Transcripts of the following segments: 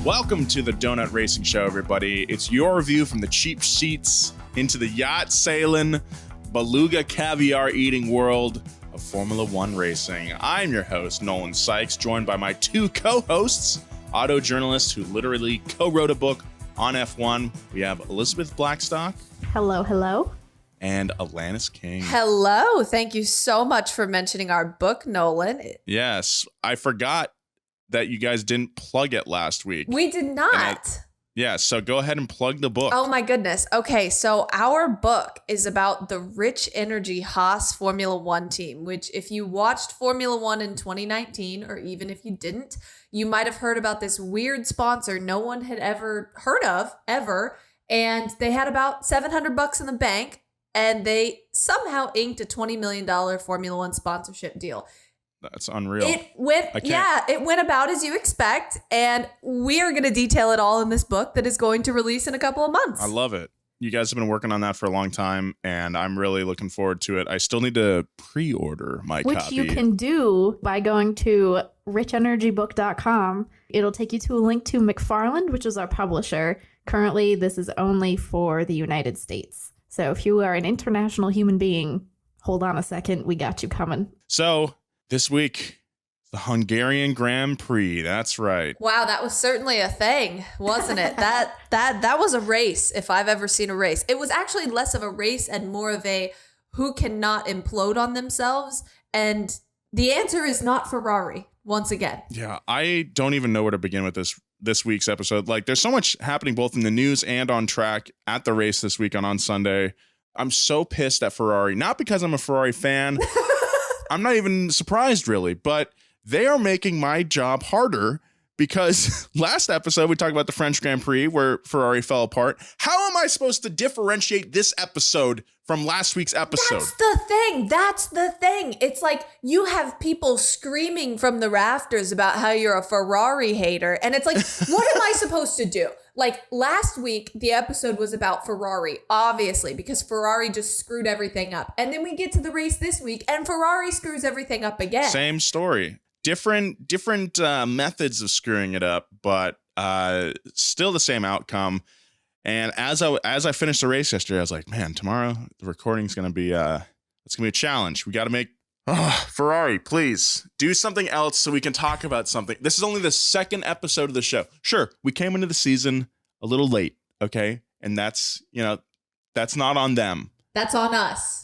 Welcome to the Donut Racing Show, everybody. It's your view from the cheap seats into the yacht sailing, beluga caviar eating world of Formula One racing. I'm your host, Nolan Sykes, joined by my two co-hosts, auto journalists who literally co-wrote a book on F1. We have Elizabeth Blackstock. Hello, hello. And Alanis King. Hello. Thank you so much for mentioning our book, Nolan. Yes, I forgot that you guys didn't plug it last week. We did not. So go ahead and plug the book. Oh my goodness. Okay, so our book is about the Rich Energy Haas Formula One team, which if you watched Formula One in 2019, or even if you didn't, you might have heard about this weird sponsor no one had ever heard of, ever. And they had about $700 in the bank, and they somehow inked a $20 million Formula One sponsorship deal. That's unreal. It went about as you expect, and we are going to detail it all in this book that is going to release in a couple of months. I love it. You guys have been working on that for a long time, and I'm really looking forward to it. I still need to pre-order my copy. Which you can do by going to richenergybook.com. It'll take you to a link to McFarland, which is our publisher. Currently, this is only for the United States. So if you are an international human being, hold on a second. We got you coming. So this week, the Hungarian Grand Prix. That's right. Wow, that was certainly a thing, wasn't it? That was a race, if I've ever seen a race. It was actually less of a race and more of a who cannot implode on themselves. And the answer is not Ferrari, once again. Yeah, I don't even know where to begin with this week's episode. Like, there's so much happening both in the news and on track at the race this week on Sunday. I'm so pissed at Ferrari, not because I'm a Ferrari fan. I'm not even surprised, really, but they are making my job harder because last episode we talked about the French Grand Prix where Ferrari fell apart. How am I supposed to differentiate this episode from last week's episode? That's the thing. It's like you have people screaming from the rafters about how you're a Ferrari hater. And it's like, what am I supposed to do? Like last week, the episode was about Ferrari, obviously, because Ferrari just screwed everything up. And then we get to the race this week and Ferrari screws everything up again. Same story. Different methods of screwing it up, but still the same outcome. And as I finished the race yesterday, I was like, man, tomorrow the recording's going to be it's going to be a challenge. We got to make Ferrari, please do something else so we can talk about something. This is only the second episode of the show. Sure, we came into the season a little late, okay? And that's not on them. That's on us.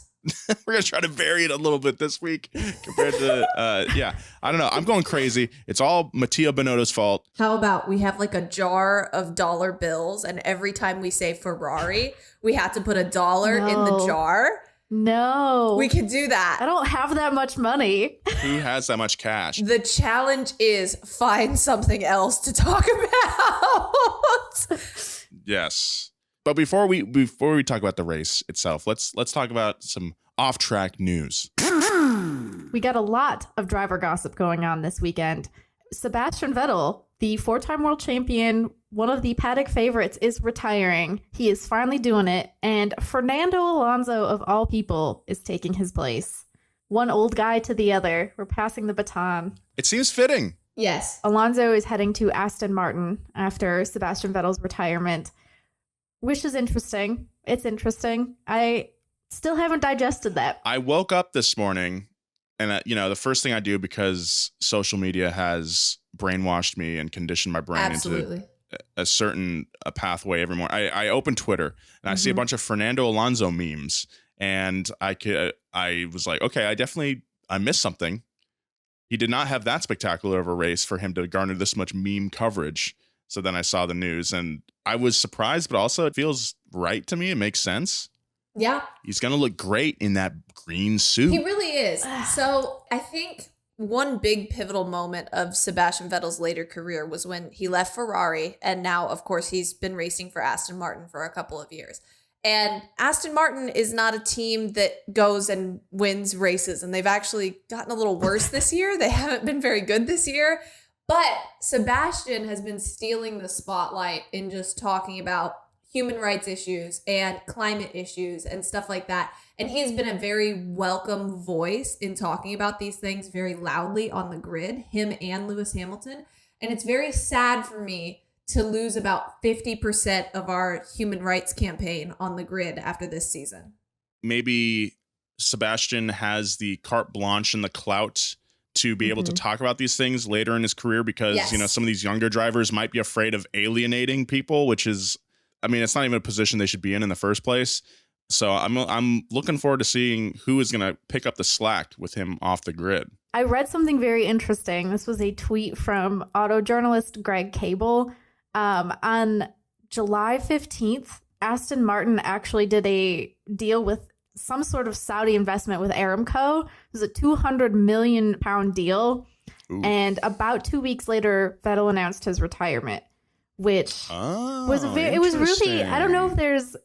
We're going to try to vary it a little bit this week compared to, I don't know. I'm going crazy. It's all Mattia Binotto's fault. How about we have like a jar of dollar bills and every time we say Ferrari, we have to put $1 in the jar? No. We could do that. I don't have that much money. Who has that much cash? The challenge is find something else to talk about. Yes. But before we talk about the race itself, let's talk about some off-track news. We got a lot of driver gossip going on this weekend. Sebastian Vettel, the 4-time world champion, one of the paddock favorites, is retiring. He is finally doing it. And Fernando Alonso, of all people, is taking his place. One old guy to the other. We're passing the baton. It seems fitting. Yes. Alonso is heading to Aston Martin after Sebastian Vettel's retirement, which is interesting. It's interesting. I still haven't digested that. I woke up this morning and, the first thing I do, because social media has brainwashed me and conditioned my brain into a certain pathway every morning. I open Twitter and I see a bunch of Fernando Alonso memes, and I was like, okay, I missed something. He did not have that spectacular of a race for him to garner this much meme coverage. So then I saw the news and I was surprised, but also it feels right to me. It makes sense. Yeah. He's going to look great in that green suit. He really is. So I think one big pivotal moment of Sebastian Vettel's later career was when he left Ferrari. And now, of course, he's been racing for Aston Martin for a couple of years. And Aston Martin is not a team that goes and wins races. And they've actually gotten a little worse this year. They haven't been very good this year. But Sebastian has been stealing the spotlight in just talking about human rights issues and climate issues and stuff like that. And he's been a very welcome voice in talking about these things very loudly on the grid, him and Lewis Hamilton. And it's very sad for me to lose about 50% of our human rights campaign on the grid after this season. Maybe Sebastian has the carte blanche and the clout to be able to talk about these things later in his career because, some of these younger drivers might be afraid of alienating people, which is, it's not even a position they should be in the first place. So I'm looking forward to seeing who is going to pick up the slack with him off the grid. I read something very interesting. This was a tweet from auto journalist Greg Cable. On July 15th, Aston Martin actually did a deal with some sort of Saudi investment with Aramco. It was a £200 million deal. Ooh. And about 2 weeks later, Vettel announced his retirement, which was it was really, I don't know if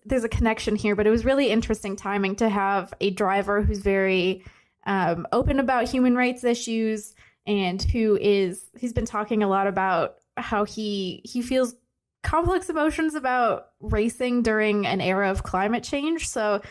there's a connection here, but it was really interesting timing to have a driver who's very open about human rights issues and he's been talking a lot about how he feels complex emotions about racing during an era of climate change. So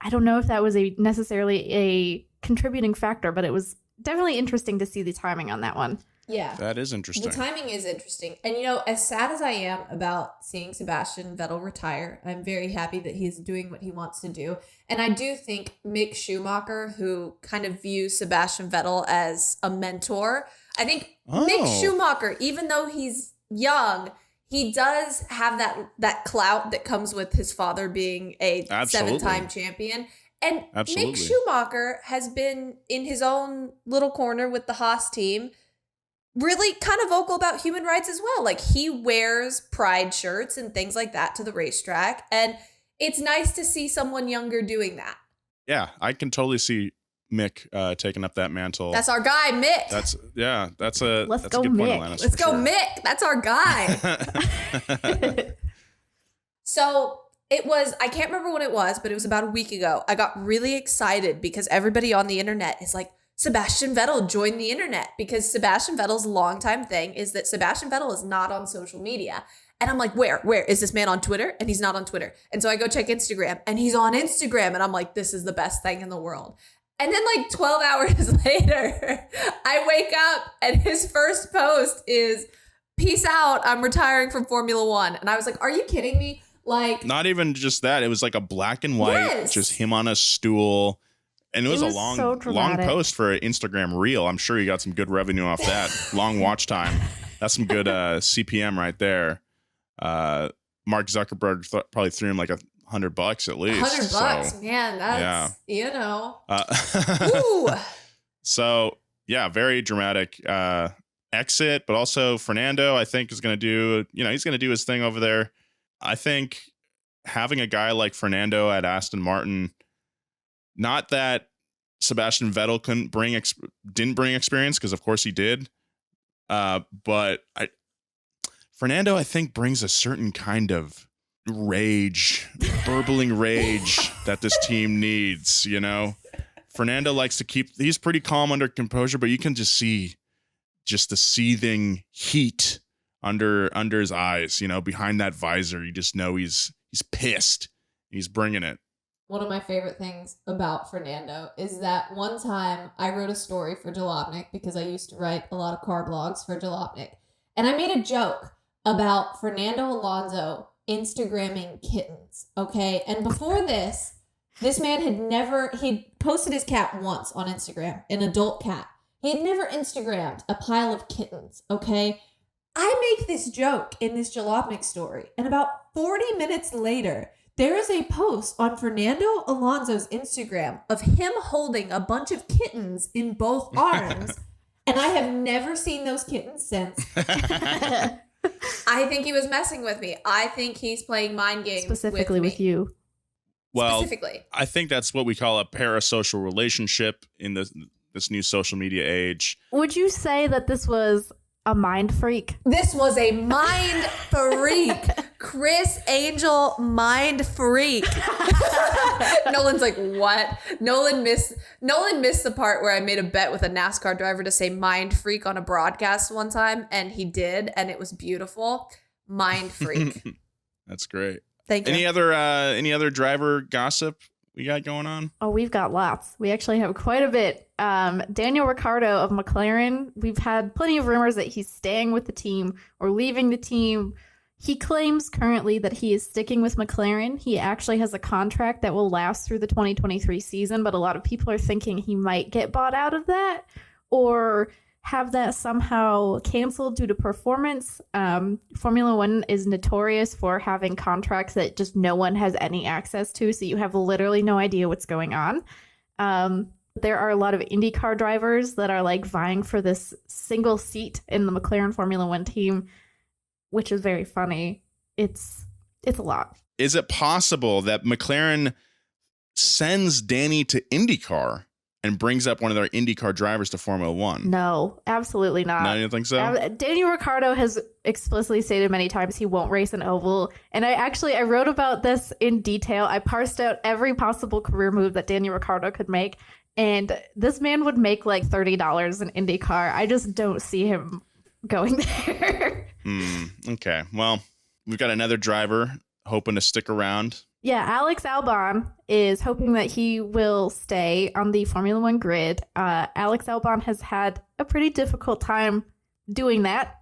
I don't know if that was necessarily a contributing factor, but it was definitely interesting to see the timing on that one. Yeah. That is interesting. The timing is interesting. And, as sad as I am about seeing Sebastian Vettel retire, I'm very happy that he's doing what he wants to do. And I do think Mick Schumacher, who kind of views Sebastian Vettel as a mentor, I think Mick Schumacher, even though he's young, he does have that clout that comes with his father being a 7-time champion. And Mick Schumacher has been in his own little corner with the Haas team, really kind of vocal about human rights as well. Like he wears pride shirts and things like that to the racetrack. And it's nice to see someone younger doing that. Yeah, I can totally see Mick taking up that mantle. That's our guy, Mick. That's a Let's go, good point, Mick. Alanis, Let's go, Mick. That's our guy. So it was, I can't remember when it was, but it was about a week ago. I got really excited because everybody on the internet is like, Sebastian Vettel joined the internet, because Sebastian Vettel's longtime thing is that Sebastian Vettel is not on social media. And I'm like, where is this man on Twitter? And he's not on Twitter. And so I go check Instagram and he's on Instagram. And I'm like, this is the best thing in the world. And then 12 hours later, I wake up and his first post is, peace out, I'm retiring from Formula One. And I was like, are you kidding me? Not even just that. It was like a black and white, just him on a stool. And it was a long post for an Instagram reel. I'm sure you got some good revenue off that. Long watch time. That's some good CPM right there. Mark Zuckerberg probably threw him like $100 at least. $100, man. That's, Ooh. So, yeah, very dramatic exit. But also Fernando, I think, is going to do, he's going to do his thing over there. I think having a guy like Fernando at Aston Martin, not that Sebastian Vettel didn't bring experience, because of course he did. But Fernando, I think, brings a certain kind of rage, burbling rage that this team needs, Fernando likes to he's pretty calm under composure, but you can just see the seething heat under his eyes, behind that visor. You just know he's pissed. He's bringing it. One of my favorite things about Fernando is that one time I wrote a story for Jalopnik, because I used to write a lot of car blogs for Jalopnik. And I made a joke about Fernando Alonso Instagramming kittens. Okay. And before this man he'd posted his cat once on Instagram, an adult cat. He had never Instagrammed a pile of kittens. Okay. I make this joke in this Jalopnik story, and about 40 minutes later, there is a post on Fernando Alonso's Instagram of him holding a bunch of kittens in both arms, and I have never seen those kittens since. I think he was messing with me. I think he's playing mind games specifically with you. Well, I think that's what we call a parasocial relationship in this new social media age. Would you say that this was a mind freak? This was a mind freak. Chris Angel, mind freak. Nolan's like, what? Nolan missed the part where I made a bet with a NASCAR driver to say mind freak on a broadcast one time, and he did, and it was beautiful. Mind freak. That's great. Thank you. Any other driver gossip we got going on? Oh, we've got lots. We actually have quite a bit. Daniel Ricciardo of McLaren, we've had plenty of rumors that he's staying with the team or leaving the team. He claims currently that he is sticking with McLaren. He actually has a contract that will last through the 2023 season, but a lot of people are thinking he might get bought out of that or have that somehow canceled due to performance. Formula One is notorious for having contracts that just no one has any access to, so you have literally no idea what's going on. There are a lot of IndyCar drivers that are like vying for this single seat in the McLaren Formula One team, which is very funny. It's a lot. Is it possible that McLaren sends Danny to IndyCar and brings up one of their IndyCar drivers to Formula One? No, absolutely not. No, you don't think so? Daniel Ricciardo has explicitly stated many times he won't race an oval. And I wrote about this in detail. I parsed out every possible career move that Daniel Ricciardo could make. And this man would make like $30 in IndyCar. I just don't see him going there. Okay. Well, we've got another driver hoping to stick around. Yeah, Alex Albon is hoping that he will stay on the Formula One grid. Alex Albon has had a pretty difficult time doing that.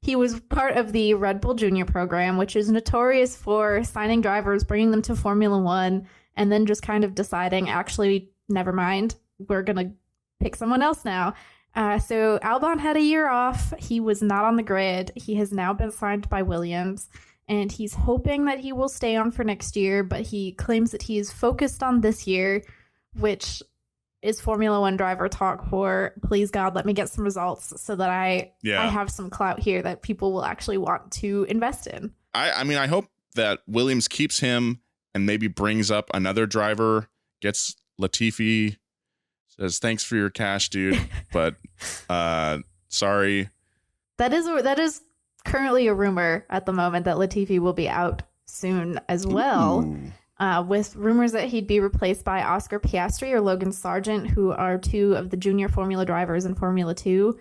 He was part of the Red Bull Junior program, which is notorious for signing drivers, bringing them to Formula One, and then just kind of deciding, actually, never mind, we're going to pick someone else now. So Albon had a year off. He was not on the grid. He has now been signed by Williams. And he's hoping that he will stay on for next year, but he claims that he is focused on this year, which is Formula One driver talk for, please God, let me get some results so that I have some clout here that people will actually want to invest in. I mean, I hope that Williams keeps him and maybe brings up another driver, gets Latifi, says, thanks for your cash, dude, but sorry. That is currently a rumor at the moment that Latifi will be out soon as well, with rumors that he'd be replaced by Oscar Piastri or Logan Sargent, who are two of the junior Formula drivers in Formula 2.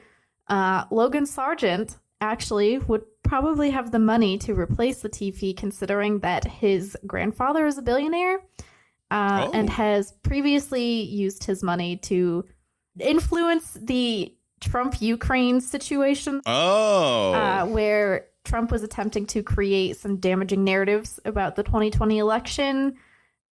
Logan Sargent actually would probably have the money to replace Latifi, considering that his grandfather is a billionaire and has previously used his money to influence the Trump-Ukraine situation, where Trump was attempting to create some damaging narratives about the 2020 election.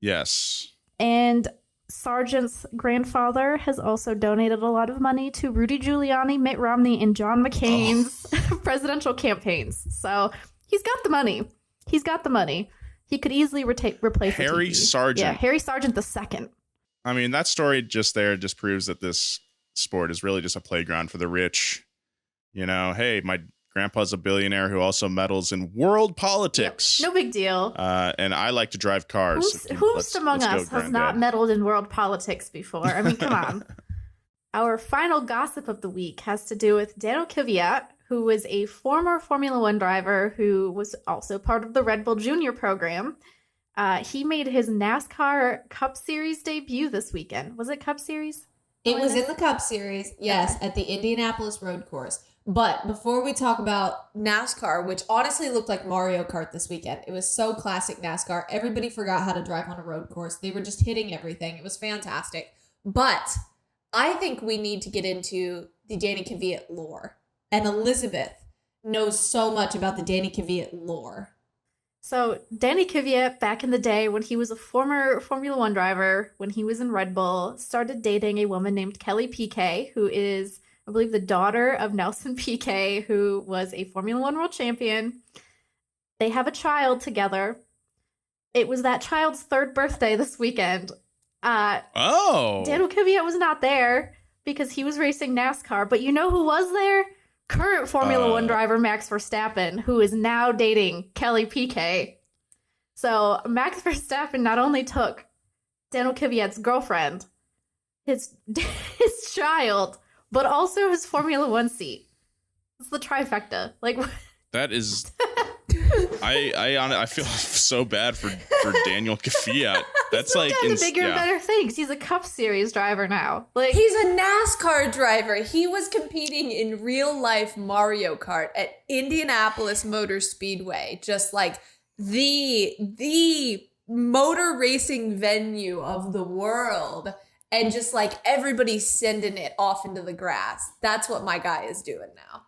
Yes. And Sargent's grandfather has also donated a lot of money to Rudy Giuliani, Mitt Romney, and John McCain's presidential campaigns. So he's got the money. He could easily replace Harry Sargent. Yeah, Harry Sargent II. I mean, that story just proves that this sport is really just a playground for the rich. You know, hey, my grandpa's a billionaire who also meddles in world politics. Yep. No big deal. And I like to drive cars. Who's among us has not meddled in world politics before? I mean, come on. Our final gossip of the week has to do with Daniel Kvyat, who was a former Formula One driver who was also part of the Red Bull Junior program. He made his NASCAR Cup Series debut this weekend. Was it Cup Series? It was in the Cup Series, yes, at the Indianapolis Road Course. But before we talk about NASCAR, which honestly looked like Mario Kart this weekend, it was so classic NASCAR. Everybody forgot how to drive on a road course. They were just hitting everything. It was fantastic. But I think we need to get into the Danny Kvyat lore. And Elizabeth knows so much about the Danny Kvyat lore. So Danny Kvyat, back in the day when he was a former Formula One driver, when he was in Red Bull, started dating a woman named Kelly Piquet, who is, I believe, the daughter of Nelson Piquet, who was a Formula One world champion. They have a child together. It was that child's third birthday this weekend. Daniel Kvyat was not there because he was racing NASCAR, but you know who was there? Current Formula One driver Max Verstappen, who is now dating Kelly Piquet. So Max Verstappen not only took Daniel Kvyat's girlfriend, his child, but also his Formula One seat. It's the trifecta. Like, that is, I feel so bad for Daniel Kvyat. That's like the bigger and better things. He's a Cup Series driver now. Like, he's a NASCAR driver. He was competing in real life Mario Kart at Indianapolis Motor Speedway, just like the motor racing venue of the world and just like everybody's sending it off into the grass. That's what my guy is doing now.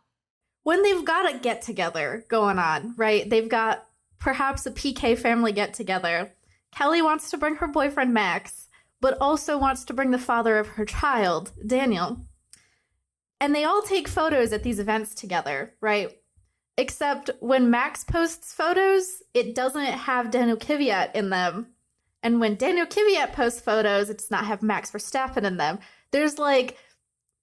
When they've got a get together going on, right? They've got perhaps a PK family get together. Kelly wants to bring her boyfriend Max, but also wants to bring the father of her child, Daniel. And they all take photos at these events together, right? Except when Max posts photos, it doesn't have Daniel Kvyat in them. And when Daniel Kvyat posts photos, it does not have Max Verstappen in them. There's like,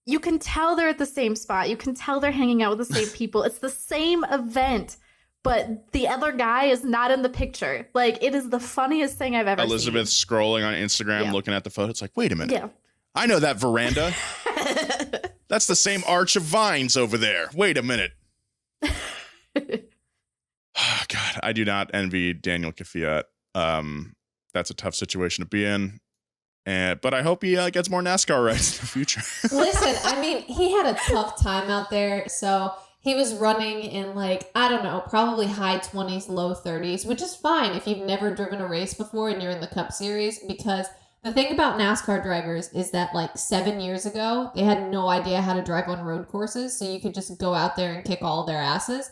you can tell they're at the same spot. You can tell they're hanging out with the same people. It's the same event, but the other guy is not in the picture. Like, it is the funniest thing I've ever seen. Elizabeth scrolling on Instagram, looking at the photo. It's like, wait a minute. Yeah. I know that veranda. That's the same arch of vines over there. Wait a minute. Oh, God, I do not envy Daniel Kvyat. That's a tough situation to be in. But I hope he gets more NASCAR rides in the future. Listen, I mean, he had a tough time out there. So he was running in like, I don't know, probably high 20s, low 30s, which is fine if you've never driven a race before and you're in the Cup Series, because the thing about NASCAR drivers is that like 7 years ago, they had no idea how to drive on road courses. So you could just go out there and kick all of their asses.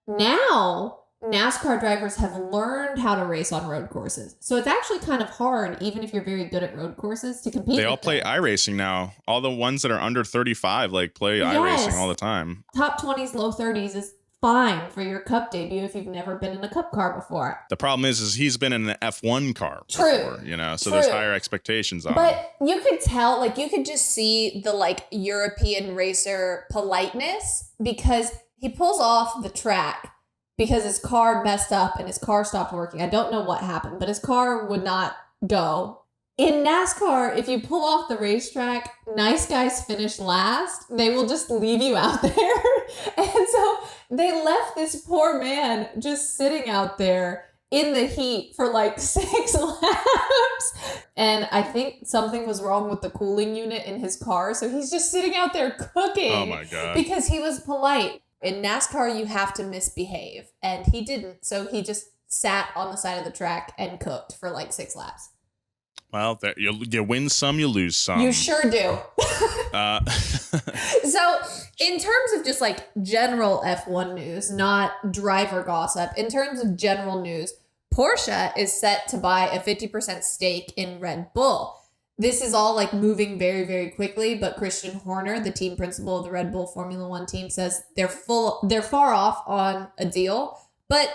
Now, NASCAR drivers have learned how to race on road courses. So it's actually kind of hard, even if you're very good at road courses, to compete. They all play iRacing now. All the ones that are under 35 like play iRacing all the time. Top 20s, low 30s is fine for your Cup debut if you've never been in a Cup car before. The problem is he's been in an F1 car True. before, so there's higher expectations on him. But you could tell, like, you could just see the, like, European racer politeness because he pulls off the track because his car messed up and his car stopped working. I don't know what happened, but his car would not go. In NASCAR, if you pull off the racetrack, nice guys finish last. They will just leave you out there. And so they left this poor man just sitting out there in the heat for like 6 laps. And I think something was wrong with the cooling unit in his car. So he's just sitting out there cooking. Oh my God. Because he was polite. In NASCAR, you have to misbehave. And he didn't. So he just sat on the side of the track and cooked for like 6 laps. Well, you win some, you lose some. You sure do. So, in terms of just like general F1 news, not driver gossip, in terms of general news, Porsche is set to buy a 50% stake in Red Bull. This is all like moving very, very quickly, but Christian Horner, the team principal of the Red Bull Formula One team, says they're far off on a deal. But,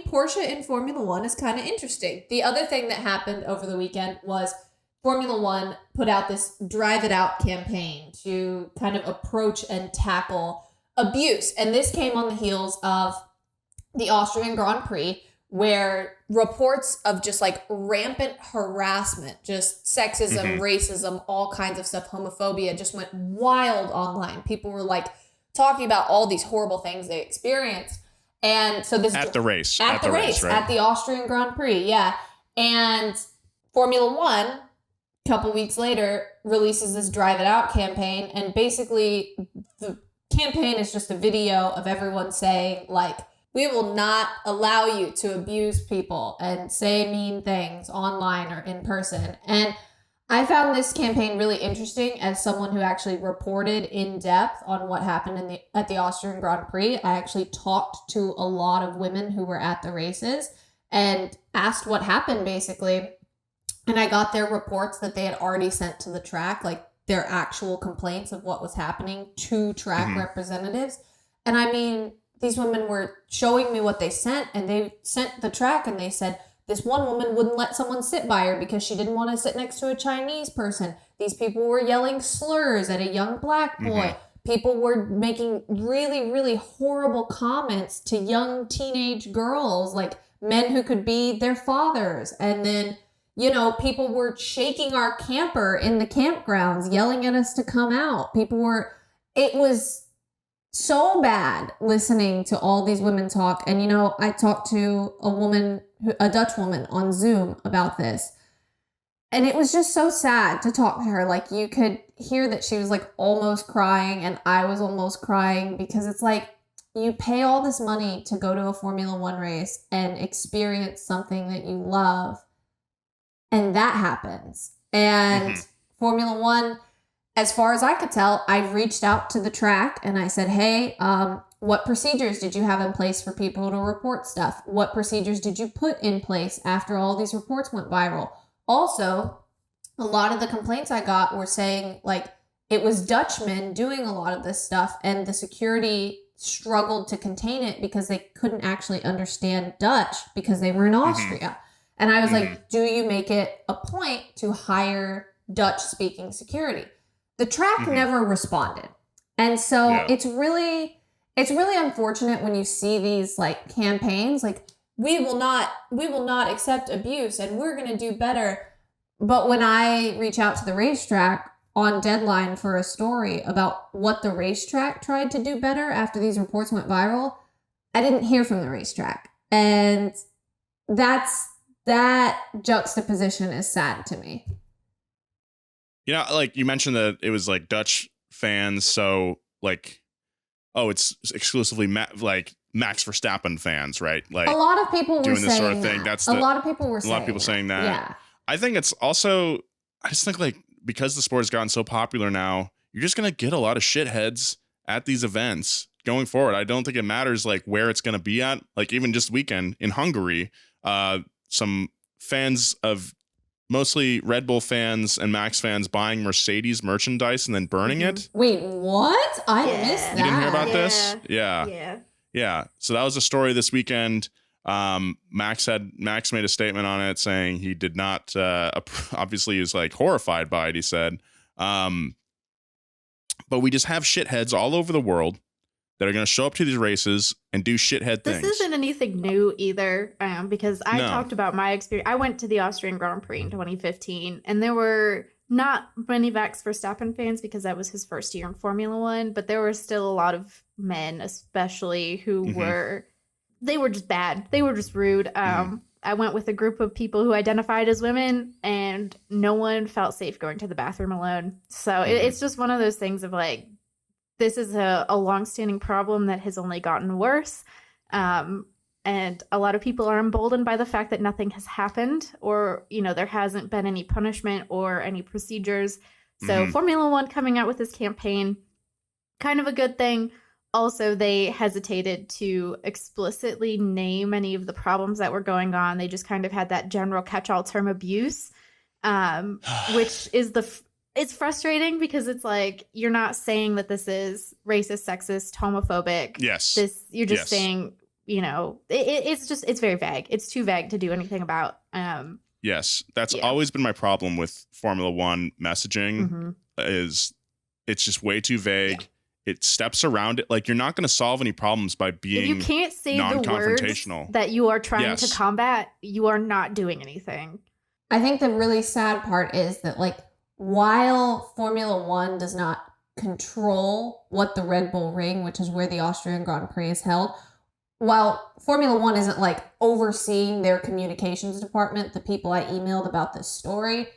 Porsche in Formula One is kind of interesting. The other thing that happened over the weekend was Formula One put out this Drive It Out campaign to kind of approach and tackle abuse. And this came on the heels of the Austrian Grand Prix, where reports of just like rampant harassment, just sexism, racism, all kinds of stuff, homophobia just went wild online. People were like talking about all these horrible things they experienced. And so this at the race, right? At the Austrian Grand Prix, yeah. And Formula One, a couple weeks later, releases this Drive It Out campaign, and basically the campaign is just a video of everyone saying like, we will not allow you to abuse people and say mean things online or in person. And I found this campaign really interesting as someone who actually reported in depth on what happened at the Austrian Grand Prix. I actually talked to a lot of women who were at the races and asked what happened basically. And I got their reports that they had already sent to the track, like their actual complaints of what was happening to track representatives. And I mean, these women were showing me what they sent, and they sent the track and they said, this one woman wouldn't let someone sit by her because she didn't want to sit next to a Chinese person. These people were yelling slurs at a young black boy. People were making really, really horrible comments to young teenage girls, like men who could be their fathers. And then, people were shaking our camper in the campgrounds, yelling at us to come out. It was so bad listening to all these women talk. And, I talked to a Dutch woman on Zoom about this. And it was just so sad to talk to her. Like, you could hear that she was like almost crying, and I was almost crying, because it's like, you pay all this money to go to a Formula One race and experience something that you love, and that happens. And Formula One, as far as I could tell, I reached out to the track and I said, hey, what procedures did you have in place for people to report stuff? What procedures did you put in place after all these reports went viral? Also, a lot of the complaints I got were saying, like, it was Dutchmen doing a lot of this stuff, and the security struggled to contain it because they couldn't actually understand Dutch because they were in Austria. And I was like, do you make it a point to hire Dutch-speaking security? The track never responded. And so it's really unfortunate when you see these like campaigns, like, we will not accept abuse and we're going to do better. But when I reach out to the racetrack on deadline for a story about what the racetrack tried to do better after these reports went viral, I didn't hear from the racetrack. And that juxtaposition is sad to me. You know, like you mentioned that it was like Dutch fans. So like, oh, it's exclusively like Max Verstappen fans, right? Like a lot of people were doing saying this sort of that. thing. That's a lot of people were saying a lot of people saying that. Yeah. I think it's also, I just think like, because the sport has gotten so popular now, you're just going to get a lot of shitheads at these events going forward. I don't think it matters like where it's going to be at. Like even just weekend in Hungary, some fans of mostly Red Bull fans and Max fans buying Mercedes merchandise and then burning it. Wait, what? I missed that. You didn't hear about this? Yeah. So that was a story this weekend. Max made a statement on it saying he did not, obviously he was like horrified by it. He said, but we just have shitheads all over the world that are going to show up to these races and do shithead things. This isn't anything new either, because I talked about my experience. I went to the Austrian Grand Prix in 2015, and there were not many Max Verstappen fans because that was his first year in Formula One, but there were still a lot of men, especially, who were just bad. They were just rude. I went with a group of people who identified as women, and no one felt safe going to the bathroom alone. So it's just one of those things of like, this is a longstanding problem that has only gotten worse. And a lot of people are emboldened by the fact that nothing has happened, or, you know, there hasn't been any punishment or any procedures. So Formula One coming out with this campaign, kind of a good thing. Also, they hesitated to explicitly name any of the problems that were going on. They just kind of had that general catch-all term abuse, which is it's frustrating because it's like, you're not saying that this is racist, sexist, homophobic. Yes. You're just saying, you know, it's very vague. It's too vague to do anything about. Yes. That's always been my problem with Formula One messaging is it's just way too vague. Yeah. It steps around it. Like, you're not going to solve any problems by being if you can't say the words that you are trying to combat, you are not doing anything. I think the really sad part is that, like, while Formula One does not control what the Red Bull Ring, which is where the Austrian Grand Prix is held, while Formula One isn't like overseeing their communications department, the people I emailed about this story,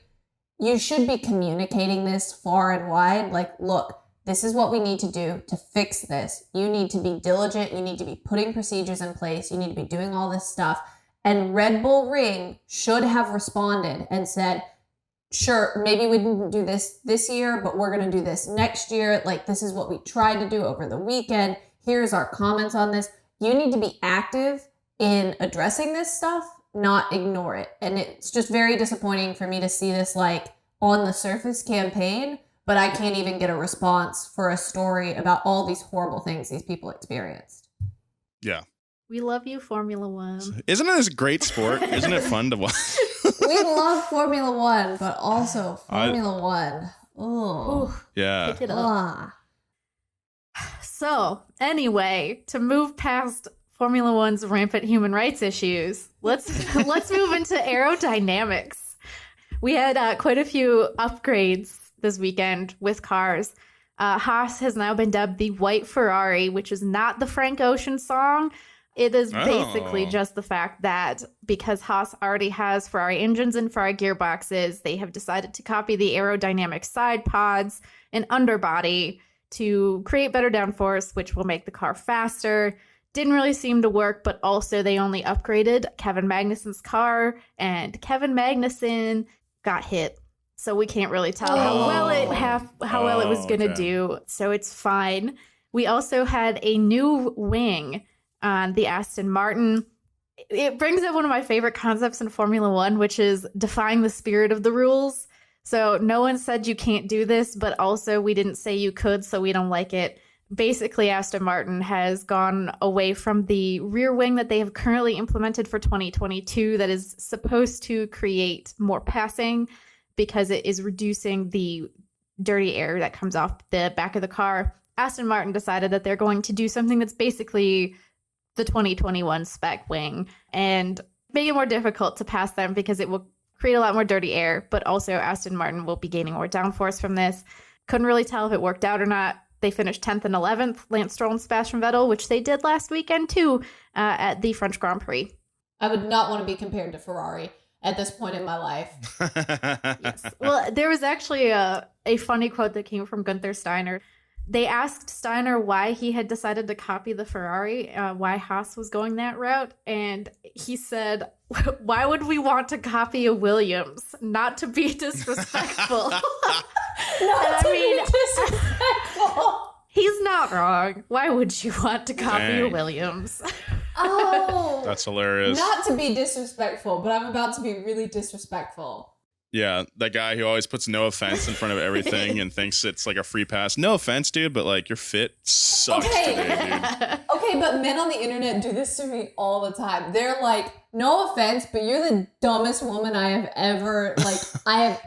you should be communicating this far and wide. Like, look, this is what we need to do to fix this. You need to be diligent. You need to be putting procedures in place. You need to be doing all this stuff. And Red Bull Ring should have responded and said, sure, maybe we didn't do this year, but we're going to do this next year. Like, this is what we tried to do over the weekend. Here's our comments on this. You need to be active in addressing this stuff, not ignore it. And it's just very disappointing for me to see this like on the surface campaign, but I can't even get a response for a story about all these horrible things these people experienced. Yeah. We love you, Formula One. Isn't it a great sport? Isn't it fun to watch? We love Formula One, but also Formula One. Oh. Yeah. Pick it up. So, anyway, to move past Formula One's rampant human rights issues, let's move into aerodynamics. We had quite a few upgrades this weekend with cars. Haas has now been dubbed the White Ferrari, which is not the Frank Ocean song. It is basically just the fact that because Haas already has Ferrari engines and Ferrari gearboxes, they have decided to copy the aerodynamic side pods and underbody to create better downforce, which will make the car faster. Didn't really seem to work, but also they only upgraded Kevin Magnussen's car, and Kevin Magnussen got hit. So we can't really tell how well it was going to do. So it's fine. We also had a new wing on the Aston Martin. It brings up one of my favorite concepts in Formula One, which is defying the spirit of the rules. So no one said you can't do this, but also we didn't say you could, so we don't like it. Basically, Aston Martin has gone away from the rear wing that they have currently implemented for 2022 that is supposed to create more passing because it is reducing the dirty air that comes off the back of the car. Aston Martin decided that they're going to do something that's basically the 2021 spec wing and make it more difficult to pass them because it will create a lot more dirty air, but also Aston Martin will be gaining more downforce from this. Couldn't really tell if it worked out or not. They finished 10th and 11th, Lance Stroll and Sebastian Vettel, which they did last weekend too at the French Grand Prix. I would not want to be compared to Ferrari at this point in my life. Yes. Well, there was actually a funny quote that came from Gunther Steiner. They asked Steiner why he had decided to copy the Ferrari, why Haas was going that route. And he said, why would we want to copy a Williams? Not to be disrespectful. Disrespectful. He's not wrong. Why would you want to copy a Williams? Oh. That's hilarious. Not to be disrespectful, but I'm about to be really disrespectful. Yeah, that guy who always puts no offense in front of everything and thinks it's like a free pass. No offense, dude, but like your fit sucks today, dude. Okay, but men on the internet do this to me all the time. They're like, no offense, but you're the dumbest woman I have ever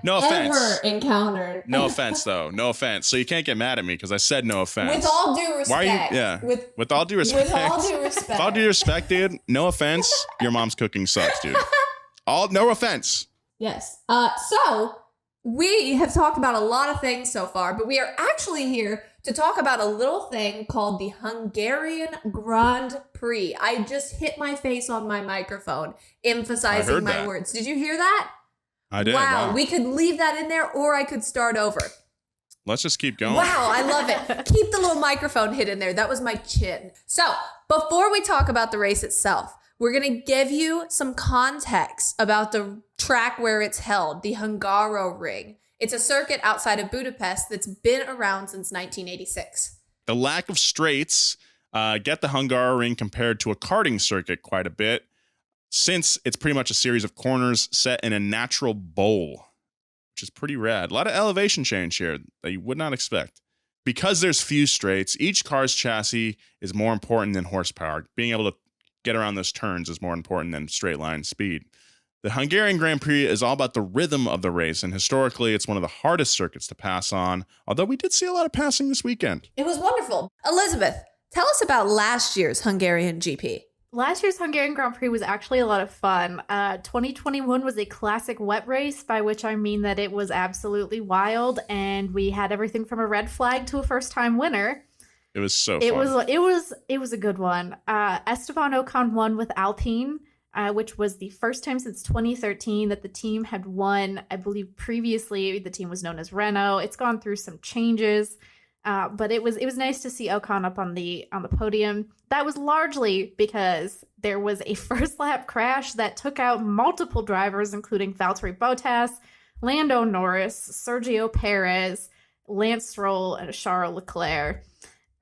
No offense. ever encountered. No offense, though. No offense. So you can't get mad at me because I said no offense. With all due respect. Why are you? Yeah. With all due respect. With all due respect. With all due respect, dude. No offense. Your mom's cooking sucks, dude. No offense. Yes. So we have talked about a lot of things so far, but we are actually here to talk about a little thing called the Hungarian Grand Prix. I just hit my face on my microphone, emphasizing my words. Did you hear that? I did. Wow. We could leave that in there, or I could start over. Let's just keep going. Wow, I love it. Keep the little microphone hit in there. That was my chin. So before we talk about the race itself, we're going to give you some context about the track where it's held, the Hungaroring. It's a circuit outside of Budapest that's been around since 1986. The lack of straights get the Hungaroring compared to a karting circuit quite a bit, since it's pretty much a series of corners set in a natural bowl, which is pretty rad. A lot of elevation change here that you would not expect. Because there's few straights, each car's chassis is more important than horsepower. Being able to get around those turns is more important than straight line speed. The Hungarian Grand Prix is all about the rhythm of the race, and historically, it's one of the hardest circuits to pass on, although we did see a lot of passing this weekend. It was wonderful. Elizabeth, tell us about last year's Hungarian GP. Last year's Hungarian Grand Prix was actually a lot of fun. 2021 was a classic wet race, by which I mean that it was absolutely wild, and we had everything from a red flag to a first-time winner. It was so fun. It was a good one. Esteban Ocon won with Alpine, which was the first time since 2013 that the team had won. I believe previously the team was known as Renault. It's gone through some changes, but it was nice to see Ocon up on the podium. That was largely because there was a first lap crash that took out multiple drivers, including Valtteri Bottas, Lando Norris, Sergio Perez, Lance Stroll, and Charles Leclerc.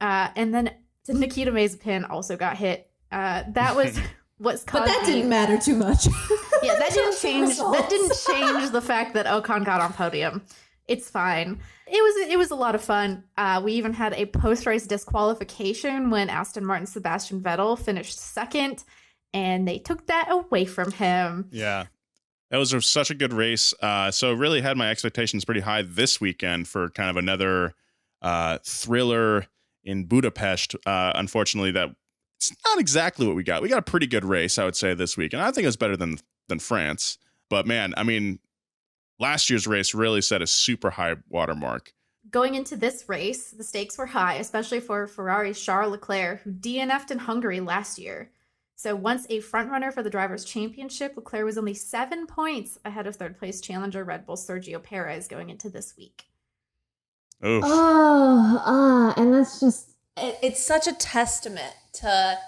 And then Nikita Mazepin also got hit. That was what's caused. But that didn't matter too much. Yeah, that didn't change. That didn't change the fact that Ocon got on podium. It's fine. It was a lot of fun. We even had a post-race disqualification when Aston Martin's Sebastian Vettel finished second, and they took that away from him. Yeah. That was such a good race. So really had my expectations pretty high this weekend for kind of another thriller in Budapest. Unfortunately, it's not exactly what we got. We got a pretty good race, I would say, this week. And I think it was better than France. But man, I mean, last year's race really set a super high watermark. Going into this race, the stakes were high, especially for Ferrari's Charles Leclerc, who DNF'd in Hungary last year. So once a frontrunner for the Drivers' Championship, Leclerc was only 7 points ahead of third-place challenger Red Bull's Sergio Perez going into this week. Oof. And that's just it's such a testament to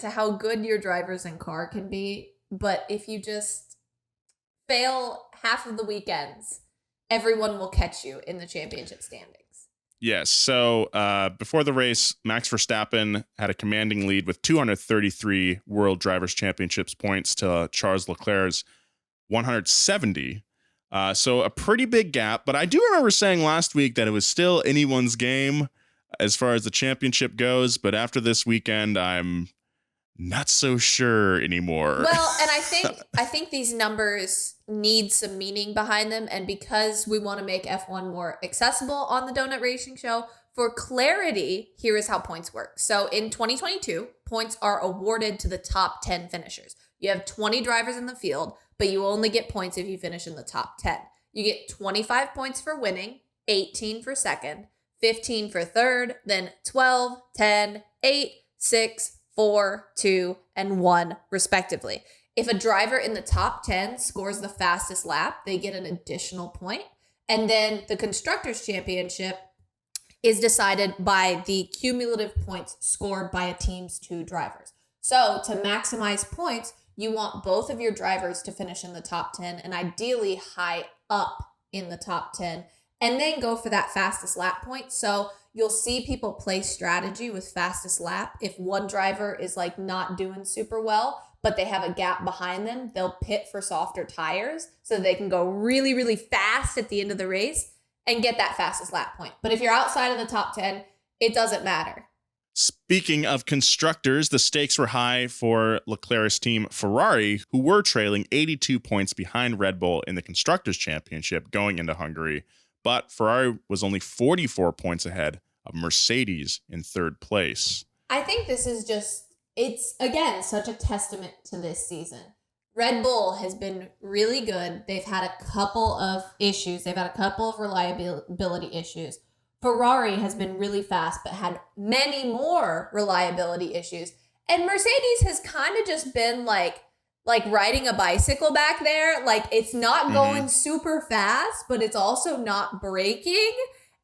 how good your drivers and car can be. But if you just fail half of the weekends, everyone will catch you in the championship standings. Yes. So before the race, Max Verstappen had a commanding lead with 233 World Drivers' Championships points to Charles Leclerc's 170. So a pretty big gap. But I do remember saying last week that it was still anyone's game as far as the championship goes. But after this weekend, I'm not so sure anymore. Well, and I think these numbers need some meaning behind them. And because we want to make F1 more accessible on the Donut Racing Show, for clarity, here is how points work. So in 2022, points are awarded to the top 10 finishers. You have 20 drivers in the field, but you only get points if you finish in the top 10. You get 25 points for winning, 18 for second, 15 for third, then 12, 10, 8, 6, 4, 2, and 1, respectively. If a driver in the top 10 scores the fastest lap, they get an additional point. And then the Constructors' Championship is decided by the cumulative points scored by a team's 2 drivers. So to maximize points, you want both of your drivers to finish in the top 10 and ideally high up in the top 10, and then go for that fastest lap point. So you'll see people play strategy with fastest lap. If one driver is like not doing super well, but they have a gap behind them, they'll pit for softer tires so they can go really, really fast at the end of the race and get that fastest lap point. But if you're outside of the top 10, it doesn't matter. Speaking of constructors, the stakes were high for Leclerc's team Ferrari, who were trailing 82 points behind Red Bull in the Constructors' Championship going into Hungary. But Ferrari was only 44 points ahead of Mercedes in third place. I think this is it's, again, such a testament to this season. Red Bull has been really good. They've had a couple of issues. They've had a couple of reliability issues. Ferrari has been really fast, but had many more reliability issues. And Mercedes has kind of just been like riding a bicycle back there. Like, it's not going super fast, but it's also not braking.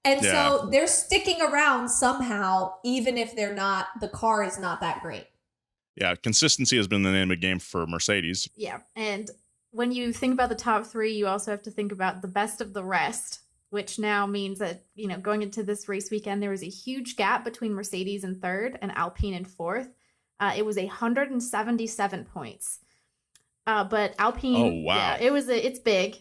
And so they're sticking around somehow, even if the car is not that great. Yeah, consistency has been the name of the game for Mercedes. Yeah, and when you think about the top 3, you also have to think about the best of the rest, which now means that, going into this race weekend, there was a huge gap between Mercedes in third and Alpine in fourth. It was 177 points. But Alpine, oh wow, yeah, it's big.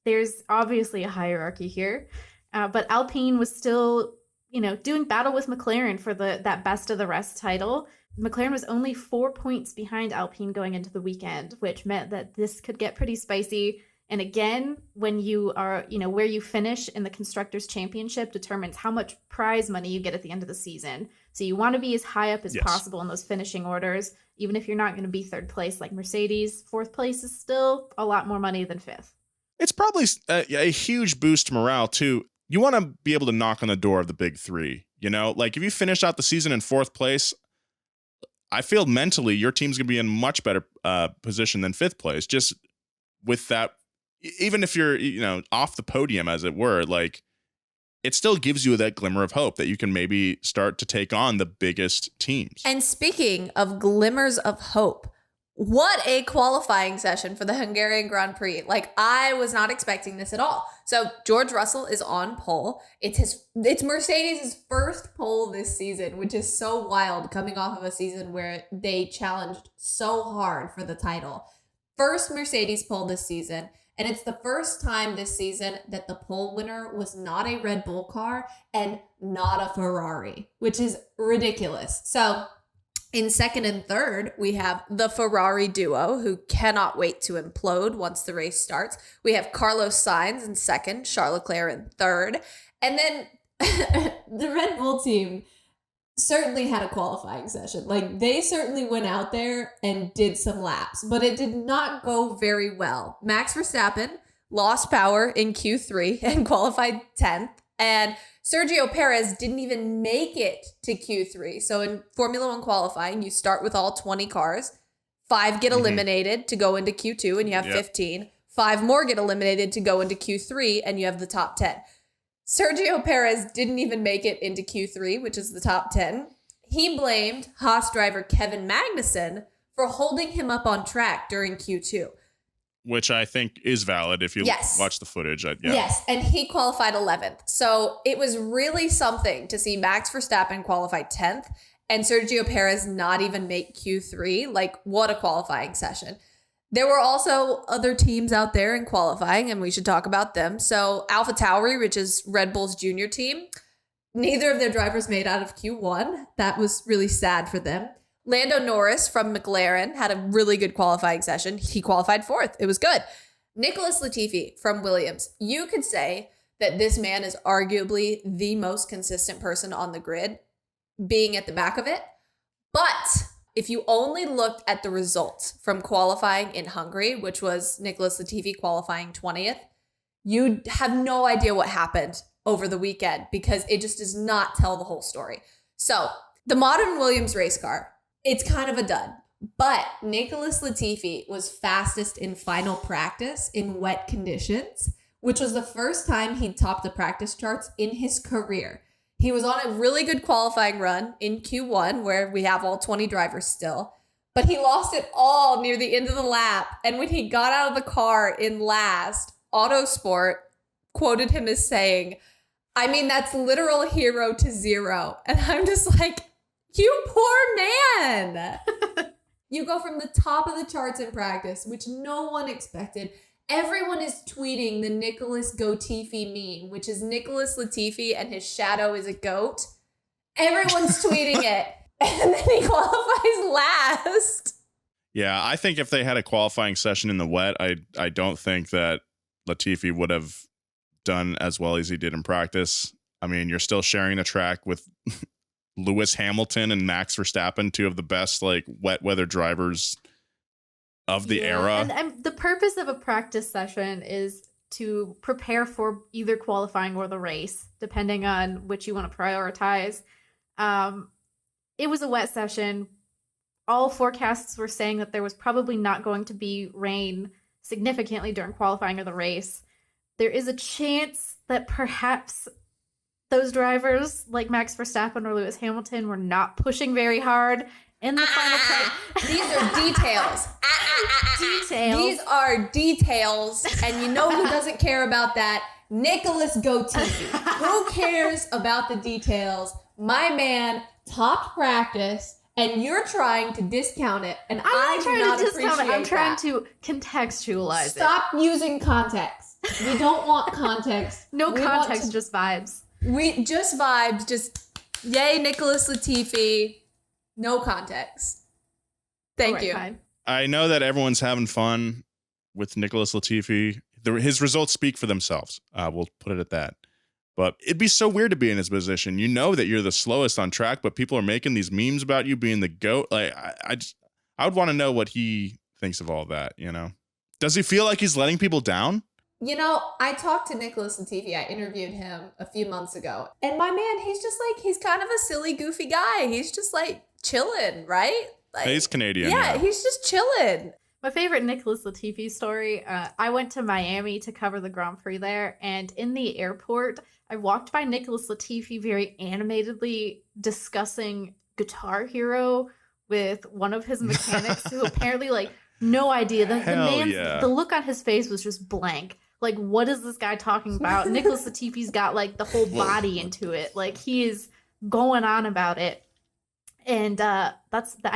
There's obviously a hierarchy here. But Alpine was still, doing battle with McLaren for that best of the rest title. McLaren was only 4 points behind Alpine going into the weekend, which meant that this could get pretty spicy. And again, when you are, where you finish in the Constructors' Championship determines how much prize money you get at the end of the season. So you want to be as high up as possible in those finishing orders, even if you're not going to be third place like Mercedes. Fourth place is still a lot more money than fifth. It's probably a huge boost to morale, too. You want to be able to knock on the door of the big 3, Like, if you finish out the season in fourth place, I feel mentally your team's going to be in much better position than fifth place. Just with that, even if you're, off the podium, as it were, like, it still gives you that glimmer of hope that you can maybe start to take on the biggest teams. And speaking of glimmers of hope, what a qualifying session for the Hungarian Grand Prix. Like, I was not expecting this at all. So George Russell is on pole. It's Mercedes' first pole this season, which is so wild, coming off of a season where they challenged so hard for the title. First Mercedes pole this season. And it's the first time this season that the pole winner was not a Red Bull car and not a Ferrari, which is ridiculous. So in second and third, we have the Ferrari duo, who cannot wait to implode once the race starts. We have Carlos Sainz in second, Charles Leclerc in third. And then the Red Bull team certainly had a qualifying session. Like, they certainly went out there and did some laps, but it did not go very well. Max Verstappen lost power in Q3 and qualified 10th. And Sergio Perez didn't even make it to Q3. So in Formula One qualifying, you start with all 20 cars. 5 get eliminated to go into Q2 and you have 15. 5 more get eliminated to go into Q3 and you have the top 10. Sergio Perez didn't even make it into Q3, which is the top 10. He blamed Haas driver Kevin Magnussen for holding him up on track during Q2. Which I think is valid if you watch the footage. Yes, and he qualified 11th. So it was really something to see Max Verstappen qualify 10th and Sergio Perez not even make Q3. Like, what a qualifying session. There were also other teams out there in qualifying, and we should talk about them. So AlphaTauri, which is Red Bull's junior team, neither of their drivers made out of Q1. That was really sad for them. Lando Norris from McLaren had a really good qualifying session. He qualified 4th. It was good. Nicholas Latifi from Williams. You could say that this man is arguably the most consistent person on the grid, being at the back of it. But if you only looked at the results from qualifying in Hungary, which was Nicholas Latifi qualifying 20th, you'd have no idea what happened over the weekend because it just does not tell the whole story. So the modern Williams race car, it's kind of a dud. But Nicholas Latifi was fastest in final practice in wet conditions, which was the first time he'd topped the practice charts in his career. He was on a really good qualifying run in Q1 where we have all 20 drivers still, but he lost it all near the end of the lap. And when he got out of the car in last, Autosport quoted him as saying, I mean, that's literal hero to zero. And I'm just like, you poor man. You go from the top of the charts in practice, which no one expected. Everyone is tweeting the Nicholas Goatifi meme, which is Nicholas Latifi and his shadow is a goat. Everyone's tweeting it. And then he qualifies last. Yeah, I think if they had a qualifying session in the wet, I don't think that Latifi would have done as well as he did in practice. I mean, you're still sharing the track with Lewis Hamilton and Max Verstappen, two of the best like wet weather drivers of the era. And the purpose of a practice session is to prepare for either qualifying or the race, depending on which you want to prioritize. It was a wet session. All forecasts were saying that there was probably not going to be rain significantly during qualifying or the race. There is a chance that perhaps those drivers like Max Verstappen or Lewis Hamilton were not pushing very hard in the final practice. These are details. Details. These are details. And you know who doesn't care about that? Nicholas Goatifi. Who cares about the details? My man topped practice. And you're trying to discount it, and I do not appreciate it. I'm trying to contextualize it. Stop using context. We don't want context. No context, just vibes. We just vibes, just yay, Nicholas Latifi. No context. Thank you. Fine. I know that everyone's having fun with Nicholas Latifi. His results speak for themselves. We'll put it at that. But it'd be so weird to be in his position. You know that you're the slowest on track, but people are making these memes about you being the GOAT. Like, I would want to know what he thinks of all that, you know? Does he feel like he's letting people down? You know, I talked to Nicholas Latifi. I interviewed him a few months ago. And my man, he's just like, he's kind of a silly, goofy guy. He's just like chilling, right? Like, he's Canadian. Yeah, he's just chilling. My favorite Nicholas Latifi story, I went to Miami to cover the Grand Prix there, and in the airport, I walked by Nicholas Latifi very animatedly discussing Guitar Hero with one of his mechanics who apparently, like, no idea. The look on his face was just blank. Like, what is this guy talking about? Nicholas Latifi's got, like, the whole body into it. Like, he is going on about it. And I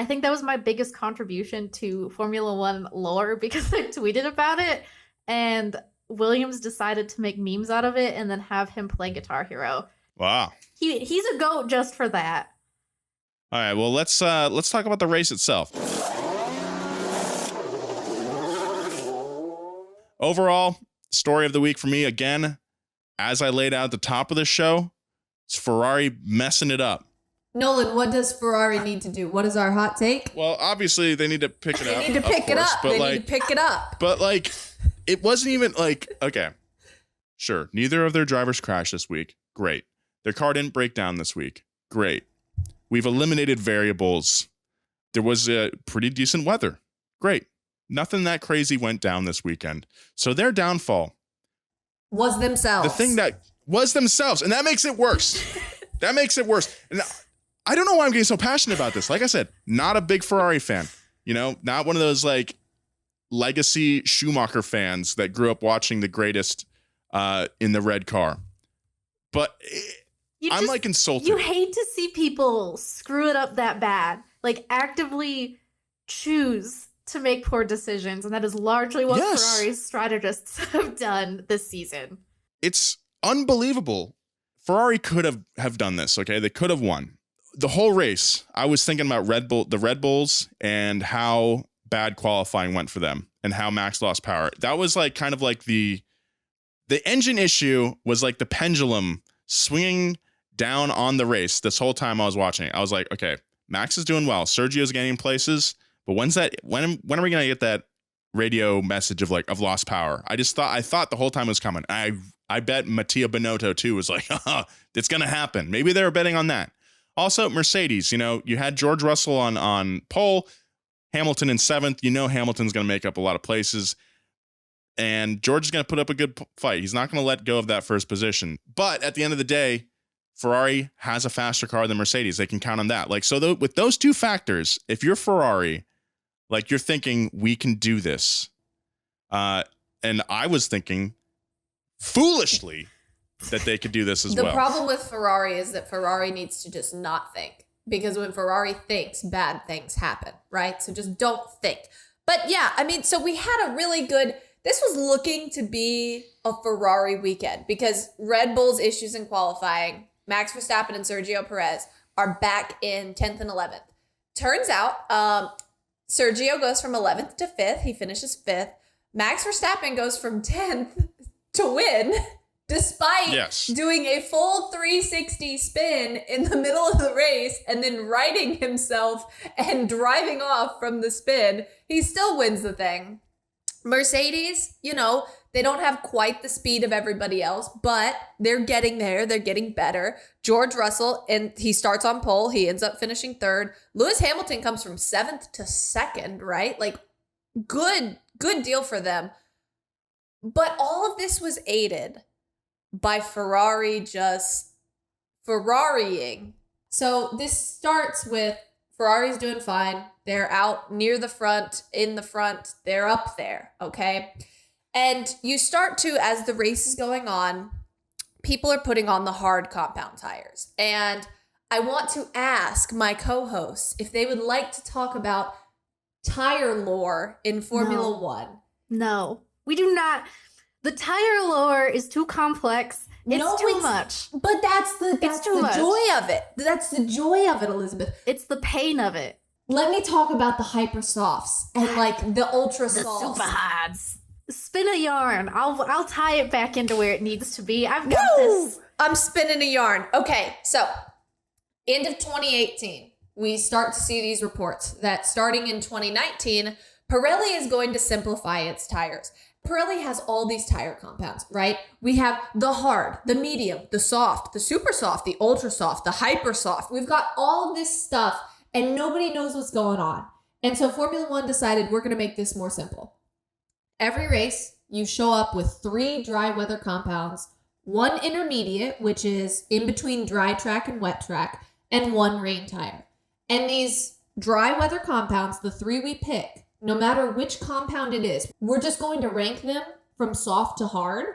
think that was my biggest contribution to Formula One lore because I tweeted about it. And Williams decided to make memes out of it and then have him play Guitar Hero. Wow. He's a GOAT just for that. All right, well, let's talk about the race itself. Overall, story of the week for me, again, as I laid out at the top of the show, it's Ferrari messing it up. Nolan, what does Ferrari need to do? What is our hot take? Well, obviously, they need to pick it up. They need to pick it up. They need to pick it up. But, like, it wasn't even like, okay, sure, neither of their drivers crashed this week. Great. Their car didn't break down this week. Great. We've eliminated variables. There was a pretty decent weather. Great. Nothing that crazy went down this weekend. So their downfall was themselves. The thing that was themselves. And that makes it worse. That makes it worse. And I don't know why I'm getting so passionate about this. Like I said, not a big Ferrari fan, you know, not one of those like legacy Schumacher fans that grew up watching the greatest in the red car. But I'm like insulted. You hate to see people screw it up that bad, like actively choose to make poor decisions. And that is largely what Ferrari's strategists have done this season. It's unbelievable. Ferrari could have done this, okay? They could have won. The whole race, I was thinking about the Red Bulls and how bad qualifying went for them and how Max lost power. That was like kind of like the engine issue was like the pendulum swinging down on the race this whole time I was watching it. I was like, okay, Max is doing well. Sergio's getting places, but when are we going to get that radio message of lost power? I thought the whole time it was coming. I bet Mattia Binotto too was like, it's going to happen. Maybe they were betting on that. Also, Mercedes, you know, you had George Russell on pole, Hamilton in 7th. You know Hamilton's going to make up a lot of places, and George is going to put up a good fight. He's not going to let go of that first position. But at the end of the day, Ferrari has a faster car than Mercedes. They can count on that. Like, so with those two factors, if you're Ferrari, like you're thinking, we can do this. And I was thinking, foolishly, that they could do this as well. The problem with Ferrari is that Ferrari needs to just not think, because when Ferrari thinks, bad things happen, right? So just don't think. But yeah, I mean, so we had a really good, this was looking to be a Ferrari weekend because Red Bull's issues in qualifying, Max Verstappen and Sergio Perez are back in 10th and 11th. Turns out, Sergio goes from 11th to 5th. He finishes 5th. Max Verstappen goes from 10th to win, despite doing a full 360 spin in the middle of the race and then righting himself and driving off from the spin. He still wins the thing. Mercedes, you know, they don't have quite the speed of everybody else, but they're getting there. They're getting better. George Russell, and he starts on pole. He ends up finishing 3rd. Lewis Hamilton comes from 7th to 2nd, right? Like, good deal for them. But all of this was aided by Ferrari just Ferrarying. So this starts with Ferrari's doing fine. They're out near the front, in the front. They're up there, okay? And you start to, as the race is going on, people are putting on the hard compound tires. And I want to ask my co-hosts if they would like to talk about tire lore in Formula One. No, we do not. The tire lore is too complex. It's too much. But that's the joy of it. That's the joy of it, Elizabeth. It's the pain of it. Let me talk about the hyper softs and like the ultra The softs. super hards. Spin a yarn. I'll tie it back into where it needs to be. I've got this. I'm spinning a yarn. Okay, so end of 2018, we start to see these reports that starting in 2019, Pirelli is going to simplify its tires. Pirelli has all these tire compounds, right? We have the hard, the medium, the soft, the super soft, the ultra soft, the hyper soft. We've got all of this stuff and nobody knows what's going on. And so Formula One decided we're going to make this more simple. Every race, you show up with 3 dry weather compounds, 1 intermediate, which is in between dry track and wet track, and 1 rain tire. And these dry weather compounds, the 3 we pick, no matter which compound it is, we're just going to rank them from soft to hard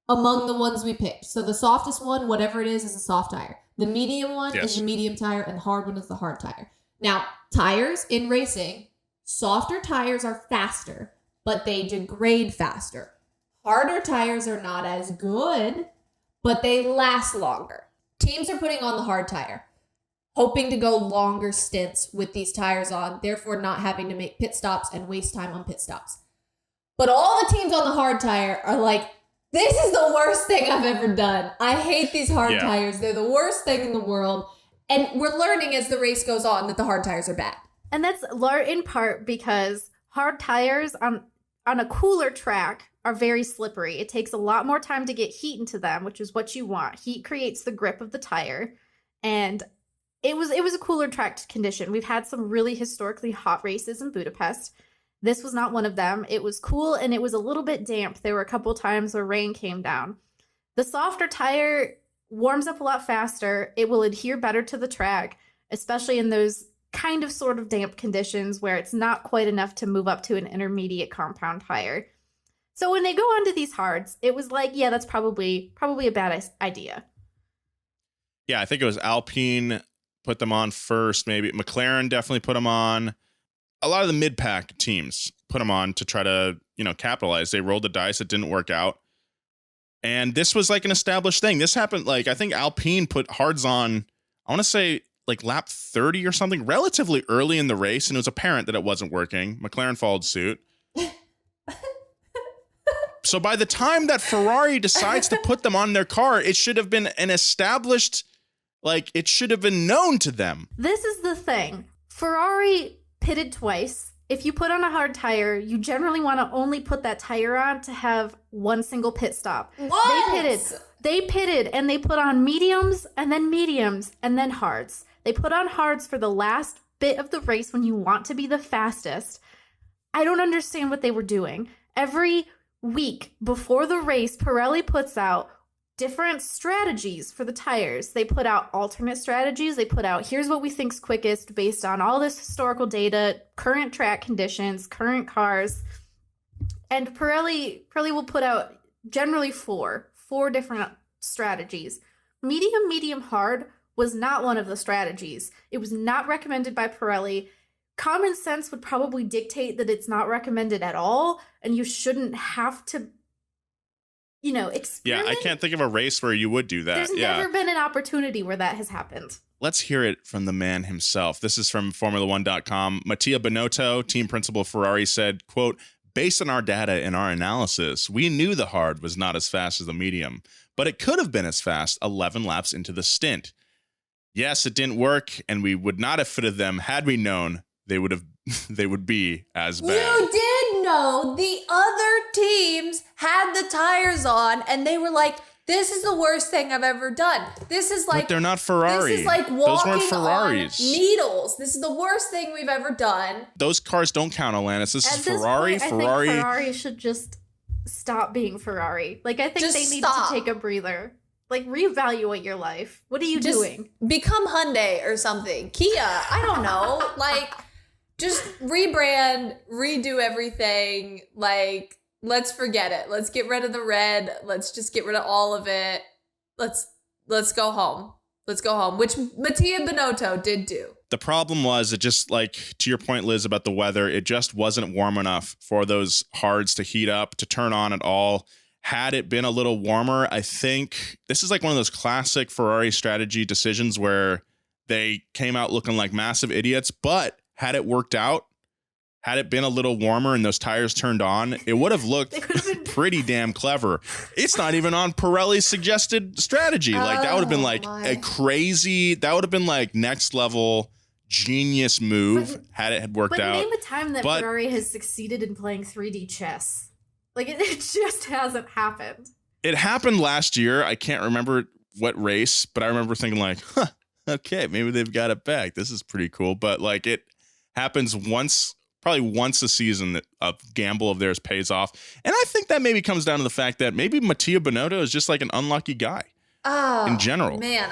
among the ones we picked. So the softest one, whatever it is a soft tire. The medium one is the medium tire, and the hard one is the hard tire. Now, tires in racing, softer tires are faster, but they degrade faster. Harder tires are not as good, but they last longer. Teams are putting on the hard tire, hoping to go longer stints with these tires on, therefore not having to make pit stops and waste time on pit stops. But all the teams on the hard tire are like, this is the worst thing I've ever done. I hate these hard tires. They're the worst thing in the world. And we're learning as the race goes on that the hard tires are bad. And that's in part because hard tires on a cooler track are very slippery. It takes a lot more time to get heat into them, which is what you want. Heat creates the grip of the tire. And it was a cooler track condition. We've had some really historically hot races in Budapest. This was not one of them. It was cool and it was a little bit damp. There were a couple times where rain came down. The softer tire warms up a lot faster. It will adhere better to the track, especially in those kind of sort of damp conditions where it's not quite enough to move up to an intermediate compound tire. So when they go onto these hards, it was like, yeah, that's probably a bad idea. Yeah, I think it was Alpine put them on first, maybe. McLaren definitely put them on. A lot of the mid-pack teams put them on to try to, capitalize. They rolled the dice. It didn't work out. And this was like an established thing. This happened, like, I think Alpine put hards on, I want to say, like lap 30 or something, relatively early in the race, and it was apparent that it wasn't working. McLaren followed suit. So by the time that Ferrari decides to put them on their car, it should have been an established, like, it should have been known to them. This is the thing. Ferrari pitted twice. If you put on a hard tire, you generally want to only put that tire on to have one single pit stop. What? They pitted and they put on mediums and then hards. They put on hards for the last bit of the race when you want to be the fastest. I don't understand what they were doing. Every week before the race, Pirelli puts out different strategies for the tires. They put out alternate strategies. They put out, here's what we think's quickest based on all this historical data, current track conditions, current cars. And Pirelli will put out generally four different strategies. Medium, hard was not one of the strategies. It was not recommended by Pirelli. Common sense would probably dictate that it's not recommended at all, and you shouldn't have to, experiment. Yeah, I can't think of a race where you would do that. There's never been an opportunity where that has happened. Let's hear it from the man himself. This is from Formula1.com. Mattia Binotto, team principal Ferrari, said, quote, "Based on our data and our analysis, we knew the hard was not as fast as the medium, but it could have been as fast 11 laps into the stint. Yes, it didn't work, and we would not have fitted them had we known they would be as bad." You did know the other teams had the tires on, and they were like, "This is the worst thing I've ever done. This is like, but they're not Ferrari. This is like Those weren't walking Ferraris. on needles. This is the worst thing we've ever done." Those cars don't count, Alanis. This At is this Ferrari. point, I think Ferrari should just stop being Ferrari. Like, I think Just they need stop. to take a breather. Like, reevaluate your life. What are you doing? Become Hyundai or something. Kia, I don't know. Like, just rebrand, redo everything. Like, let's forget it. Let's get rid of the red. Let's just get rid of all of it. Let's go home. Let's go home, which Mattia Binotto did do. The problem was, it just, like, to your point, Liz, about the weather, it just wasn't warm enough for those hards to heat up, to turn on at all. Had it been a little warmer, I think this is like one of those classic Ferrari strategy decisions where they came out looking like massive idiots, but had it worked out, had it been a little warmer and those tires turned on, it would have looked pretty damn clever. It's not even on Pirelli's suggested strategy. Like, that would have been like that would have been like next level genius move had it had worked out. But name a time that Ferrari has succeeded in playing 3D chess. Like, it just hasn't happened. It happened last year. I can't remember what race, but I remember thinking like, okay, maybe they've got it back. This is pretty cool. But like, it happens probably once a season that a gamble of theirs pays off. And I think that maybe comes down to the fact that maybe Mattia Binotto is just like an unlucky guy. In general, man.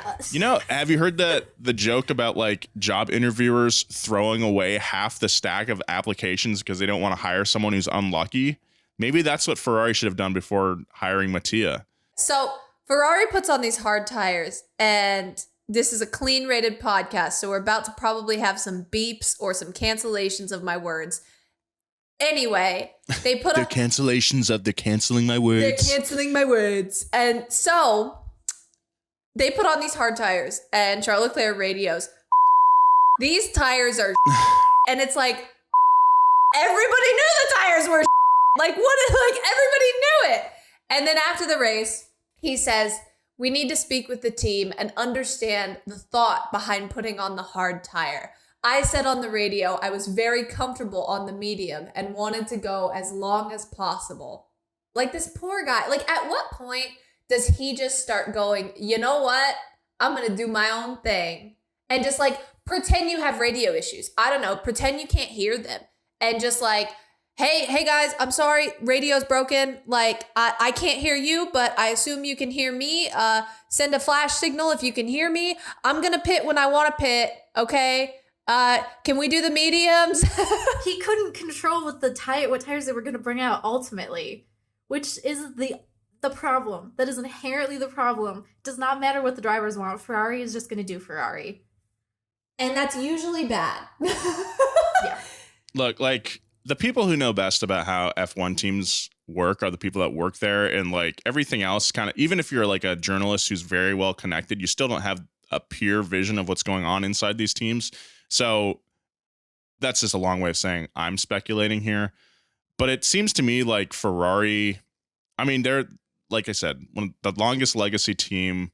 Have you heard the joke about like job interviewers throwing away half the stack of applications because they don't want to hire someone who's unlucky? Maybe that's what Ferrari should have done before hiring Mattia. So Ferrari puts on these hard tires, and this is a clean rated podcast, so we're about to probably have some beeps or some cancellations of my words. Anyway, they put the cancellations of the canceling my words. They're canceling my words. And so they put on these hard tires, and Charles Leclerc radios, "These tires are and it's like, everybody knew the tires were like, everybody knew it. And then after the race, he says, "We need to speak with the team and understand the thought behind putting on the hard tire. I said on the radio I was very comfortable on the medium and wanted to go as long as possible." Like, this poor guy. Like, at what point does he just start going, "You know what? I'm going to do my own thing." And just like pretend you have radio issues. I don't know. Pretend you can't hear them. And just like, hey guys, I'm sorry, radio's broken. Like, I can't hear you, but I assume you can hear me. Send a flash signal if you can hear me. I'm gonna pit when I want to pit, okay? Can we do the mediums? He couldn't control what tires they were going to bring out ultimately, which is the problem. That is inherently the problem. It does not matter what the drivers want. Ferrari is just going to do Ferrari. And that's usually bad. Yeah. Look, like, the people who know best about how F1 teams work are the people that work there, and like everything else kind of, even if you're like a journalist who's very well connected, you still don't have a pure vision of what's going on inside these teams. So that's just a long way of saying I'm speculating here. But it seems to me like Ferrari, I mean, they're, like I said, one of the longest legacy team.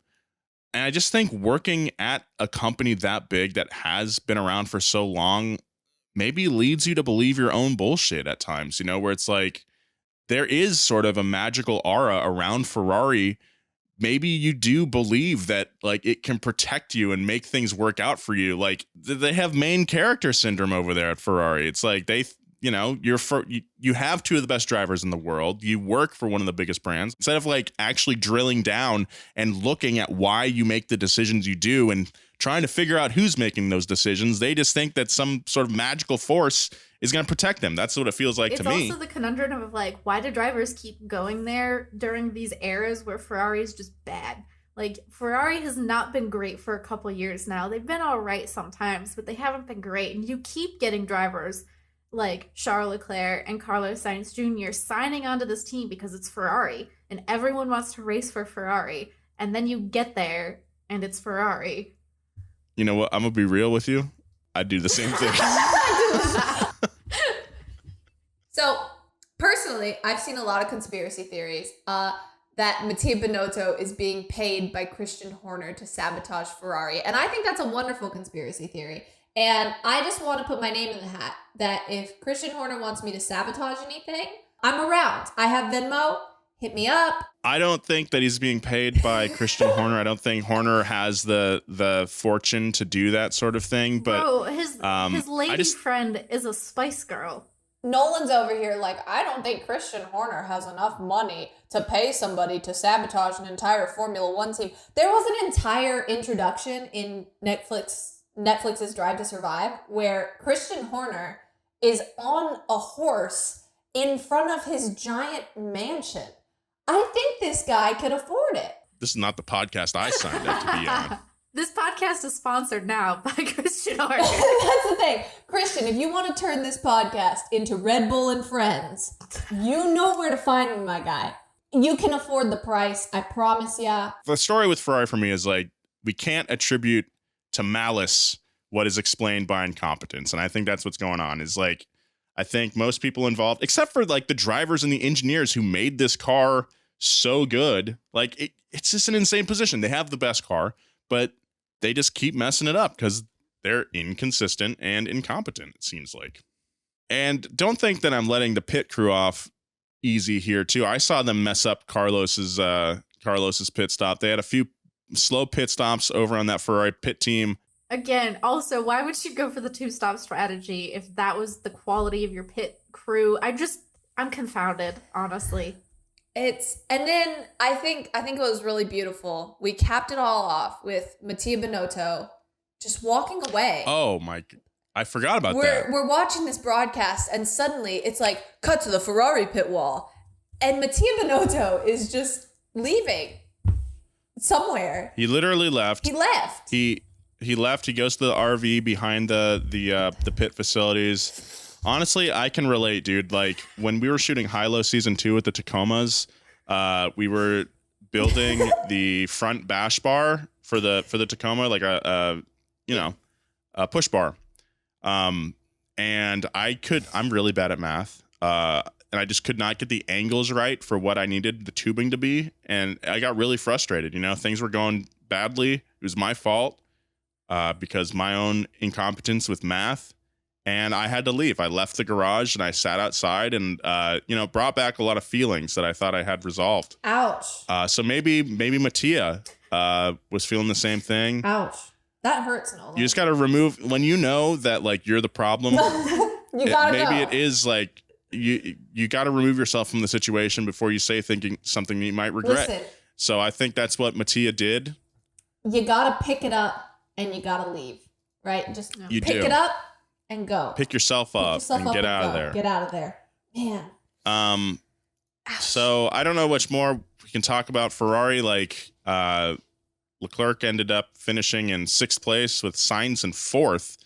And I just think working at a company that big that has been around for so long maybe leads you to believe your own bullshit at times, you know, where it's like there is sort of a magical aura around Ferrari. Maybe you do believe that like it can protect you and make things work out for you. Like they have main character syndrome over there at Ferrari. It's like you have two of the best drivers in the world. You work for one of the biggest brands. Instead of like actually drilling down and looking at why you make the decisions you do and trying to figure out who's making those decisions, they just think that some sort of magical force is going to protect them. That's what it feels like to me. It's also the conundrum of like, why do drivers keep going there during these eras where Ferrari is just bad? Like, Ferrari has not been great for a couple years now. They've been all right sometimes, but they haven't been great. And you keep getting drivers like Charles Leclerc and Carlos Sainz Jr. signing onto this team because it's Ferrari and everyone wants to race for Ferrari. And then you get there and it's Ferrari. You know what? I'm going to be real with you. I'd do the same thing. So, personally, I've seen a lot of conspiracy theories that Mattia Binotto is being paid by Christian Horner to sabotage Ferrari. And I think that's a wonderful conspiracy theory. And I just want to put my name in the hat that if Christian Horner wants me to sabotage anything, I'm around. I have Venmo. Hit me up. I don't think that he's being paid by Christian Horner. I don't think Horner has the fortune to do that sort of thing. But bro, his lady friend is a Spice Girl. Nolan's over here like, I don't think Christian Horner has enough money to pay somebody to sabotage an entire Formula One team. There was an entire introduction in Netflix's Drive to Survive where Christian Horner is on a horse in front of his giant mansion. I think this guy could afford it. This is not the podcast I signed up to be on. This podcast is sponsored now by Christian Horner. That's the thing. Christian, if you want to turn this podcast into Red Bull and Friends, you know where to find me, my guy. You can afford the price, I promise ya. The story with Ferrari for me is like, we can't attribute to malice what is explained by incompetence. And I think that's what's going on is like, I think most people involved, except for like the drivers and the engineers who made this car so good, like it's just an insane position. They have the best car, but they just keep messing it up because they're inconsistent and incompetent, it seems like. And don't think that I'm letting the pit crew off easy here too. I saw them mess up Carlos's pit stop. They had a few slow pit stops over on that Ferrari pit team. Again, also, why would you go for the two-stop strategy if that was the quality of your pit crew? I'm confounded, honestly. And then I think it was really beautiful. We capped it all off with Mattia Binotto just walking away. Oh my, I forgot about that. We're watching this broadcast and suddenly it's like, cut to the Ferrari pit wall. And Mattia Binotto is just leaving somewhere. He literally left. He left. He left. He goes to the RV behind the pit facilities. Honestly, I can relate, dude. Like when we were shooting Hilo season 2 with the Tacomas, we were building the front bash bar for the Tacoma, like a push bar. And I'm really bad at math. And I just could not get the angles right for what I needed the tubing to be. And I got really frustrated. You know, things were going badly. It was my fault because my own incompetence with math. And I had to leave. I left the garage and I sat outside and, brought back a lot of feelings that I thought I had resolved. Ouch. So maybe Mattia was feeling the same thing. Ouch. That hurts, Nolan. You just got to remove, when you know that, like, you're the problem. You gotta maybe go. it is, like, you got to remove yourself from the situation before you say something you might regret. Listen, so I think that's what Mattia did. you got to pick it up and you got to leave, right? Just pick it up and go. Pick yourself up and get out of there. Get out of there. Man. So I don't know much more we can talk about Ferrari. Like, Leclerc ended up finishing in 6th place with Sainz in 4th.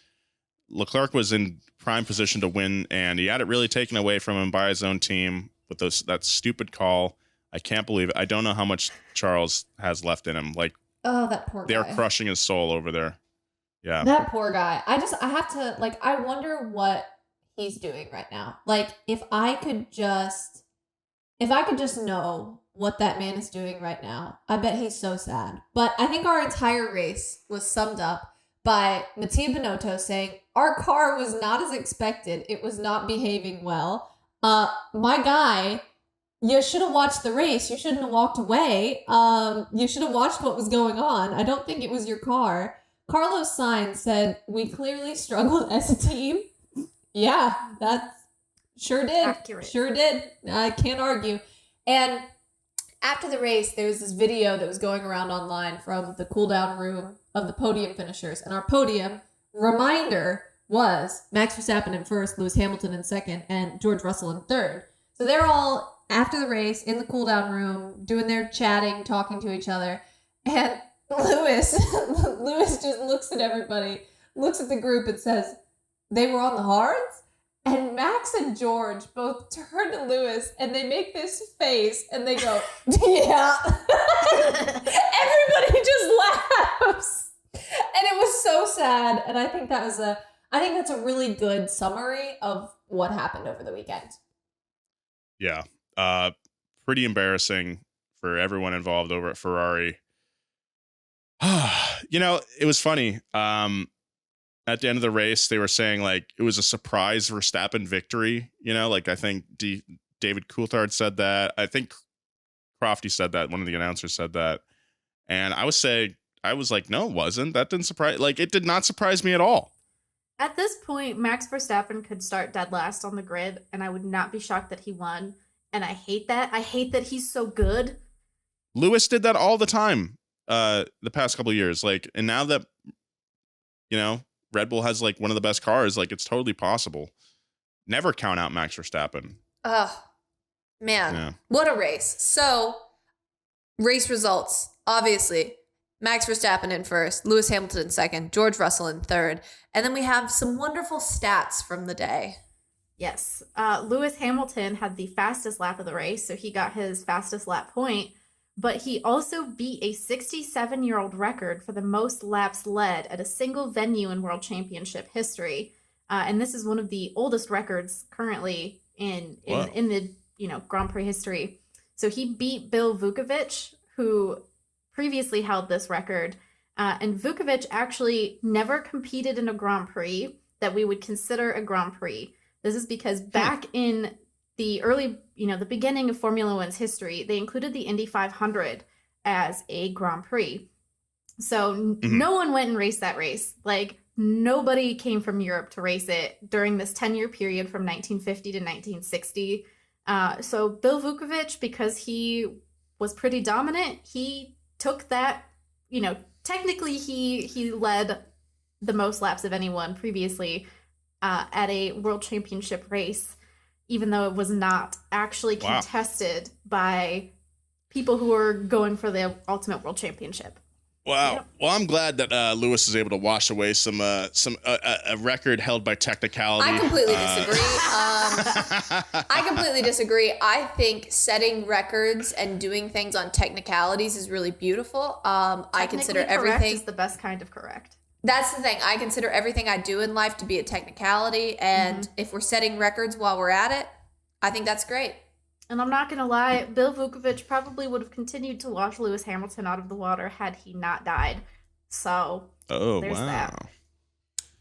Leclerc was in prime position to win, and he had it really taken away from him by his own team with that stupid call. I can't believe it. I don't know how much Charles has left in him. Like, that poor guy. They're crushing his soul over there. Yeah. That poor guy. I have to, like, I wonder what he's doing right now. Like, if I could just know what that man is doing right now, I bet he's so sad. But I think our entire race was summed up by Mattia Binotto saying, our car was not as expected. It was not behaving well. My guy, you should have watched the race. You shouldn't have walked away. You should have watched what was going on. I don't think it was your car. Carlos Sainz said, we clearly struggled as a team. Yeah, that's sure did. Accurate. Sure did. I can't argue. And after the race, there was this video that was going around online from the cool down room of the podium finishers. And our podium reminder was Max Verstappen in 1st, Lewis Hamilton in 2nd, and George Russell in 3rd. So they're all, after the race, in the cool down room, doing their chatting, talking to each other. And Lewis just looks at everybody, looks at the group and says, they were on the hards? And Max and George both turn to Lewis and they make this face and they go, yeah. Everybody just laughs. And it was so sad. And I think that's a really good summary of what happened over the weekend. Yeah. Pretty embarrassing for everyone involved over at Ferrari. It was funny. At the end of the race, they were saying like it was a surprise Verstappen victory. Like I think David Coulthard said that. I think Crofty said that. One of the announcers said that. And I was like, no, it wasn't. That didn't surprise. Like it did not surprise me at all. At this point, Max Verstappen could start dead last on the grid, and I would not be shocked that he won. And I hate that. I hate that he's so good. Lewis did that all the time. The past couple of years, like, and now that Red Bull has like one of the best cars, like it's totally possible. Never count out Max Verstappen. Oh, man. What a race. So, race results. Obviously, Max Verstappen in 1st, Lewis Hamilton in 2nd, George Russell in 3rd. And then we have some wonderful stats from the day. Yes. Lewis Hamilton had the fastest lap of the race, so he got his fastest lap point. But he also beat a 67-year-old record for the most laps led at a single venue in World Championship history. And this is one of the oldest records currently in the Grand Prix history. So he beat Bill Vukovic, who previously held this record. And Vukovic actually never competed in a Grand Prix that we would consider a Grand Prix. This is because back in the early, the beginning of Formula One's history, they included the Indy 500 as a Grand Prix. So no one went and raced that race. Like, nobody came from Europe to race it during this 10-year period from 1950 to 1960. So Bill Vukovic, because he was pretty dominant, he took that, technically he led the most laps of anyone previously at a World Championship race, even though it was not actually contested by people who were going for the ultimate World Championship. Wow. Yep. Well, I'm glad that Lewis is able to wash away a record held by technicality. I completely disagree. I completely disagree. I think setting records and doing things on technicalities is really beautiful. I consider everything is the best kind of correct. That's the thing. I consider everything I do in life to be a technicality, and if we're setting records while we're at it, I think that's great. And I'm not going to lie, Bill Vukovic probably would have continued to wash Lewis Hamilton out of the water had he not died. So, there's that.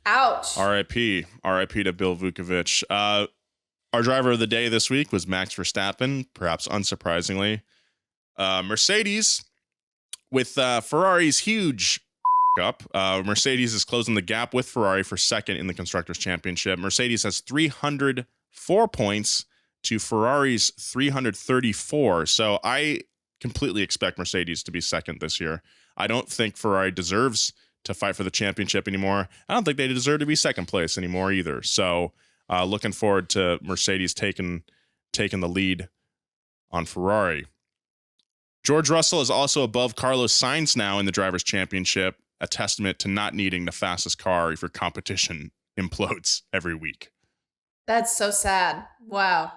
Ouch. R.I.P. R.I.P. to Bill Vukovic. Our driver of the day this week was Max Verstappen, perhaps unsurprisingly. Mercedes, with Ferrari's huge up, Mercedes is closing the gap with Ferrari for second in the Constructors' Championship. Mercedes has 304 points. to Ferrari's 334. So I completely expect Mercedes to be second this year. I don't think Ferrari deserves to fight for the championship anymore. I don't think they deserve to be second place anymore either. So looking forward to Mercedes taking the lead on Ferrari. George Russell is also above Carlos Sainz now in the Drivers' Championship, a testament to not needing the fastest car if your competition implodes every week. That's so sad. Wow.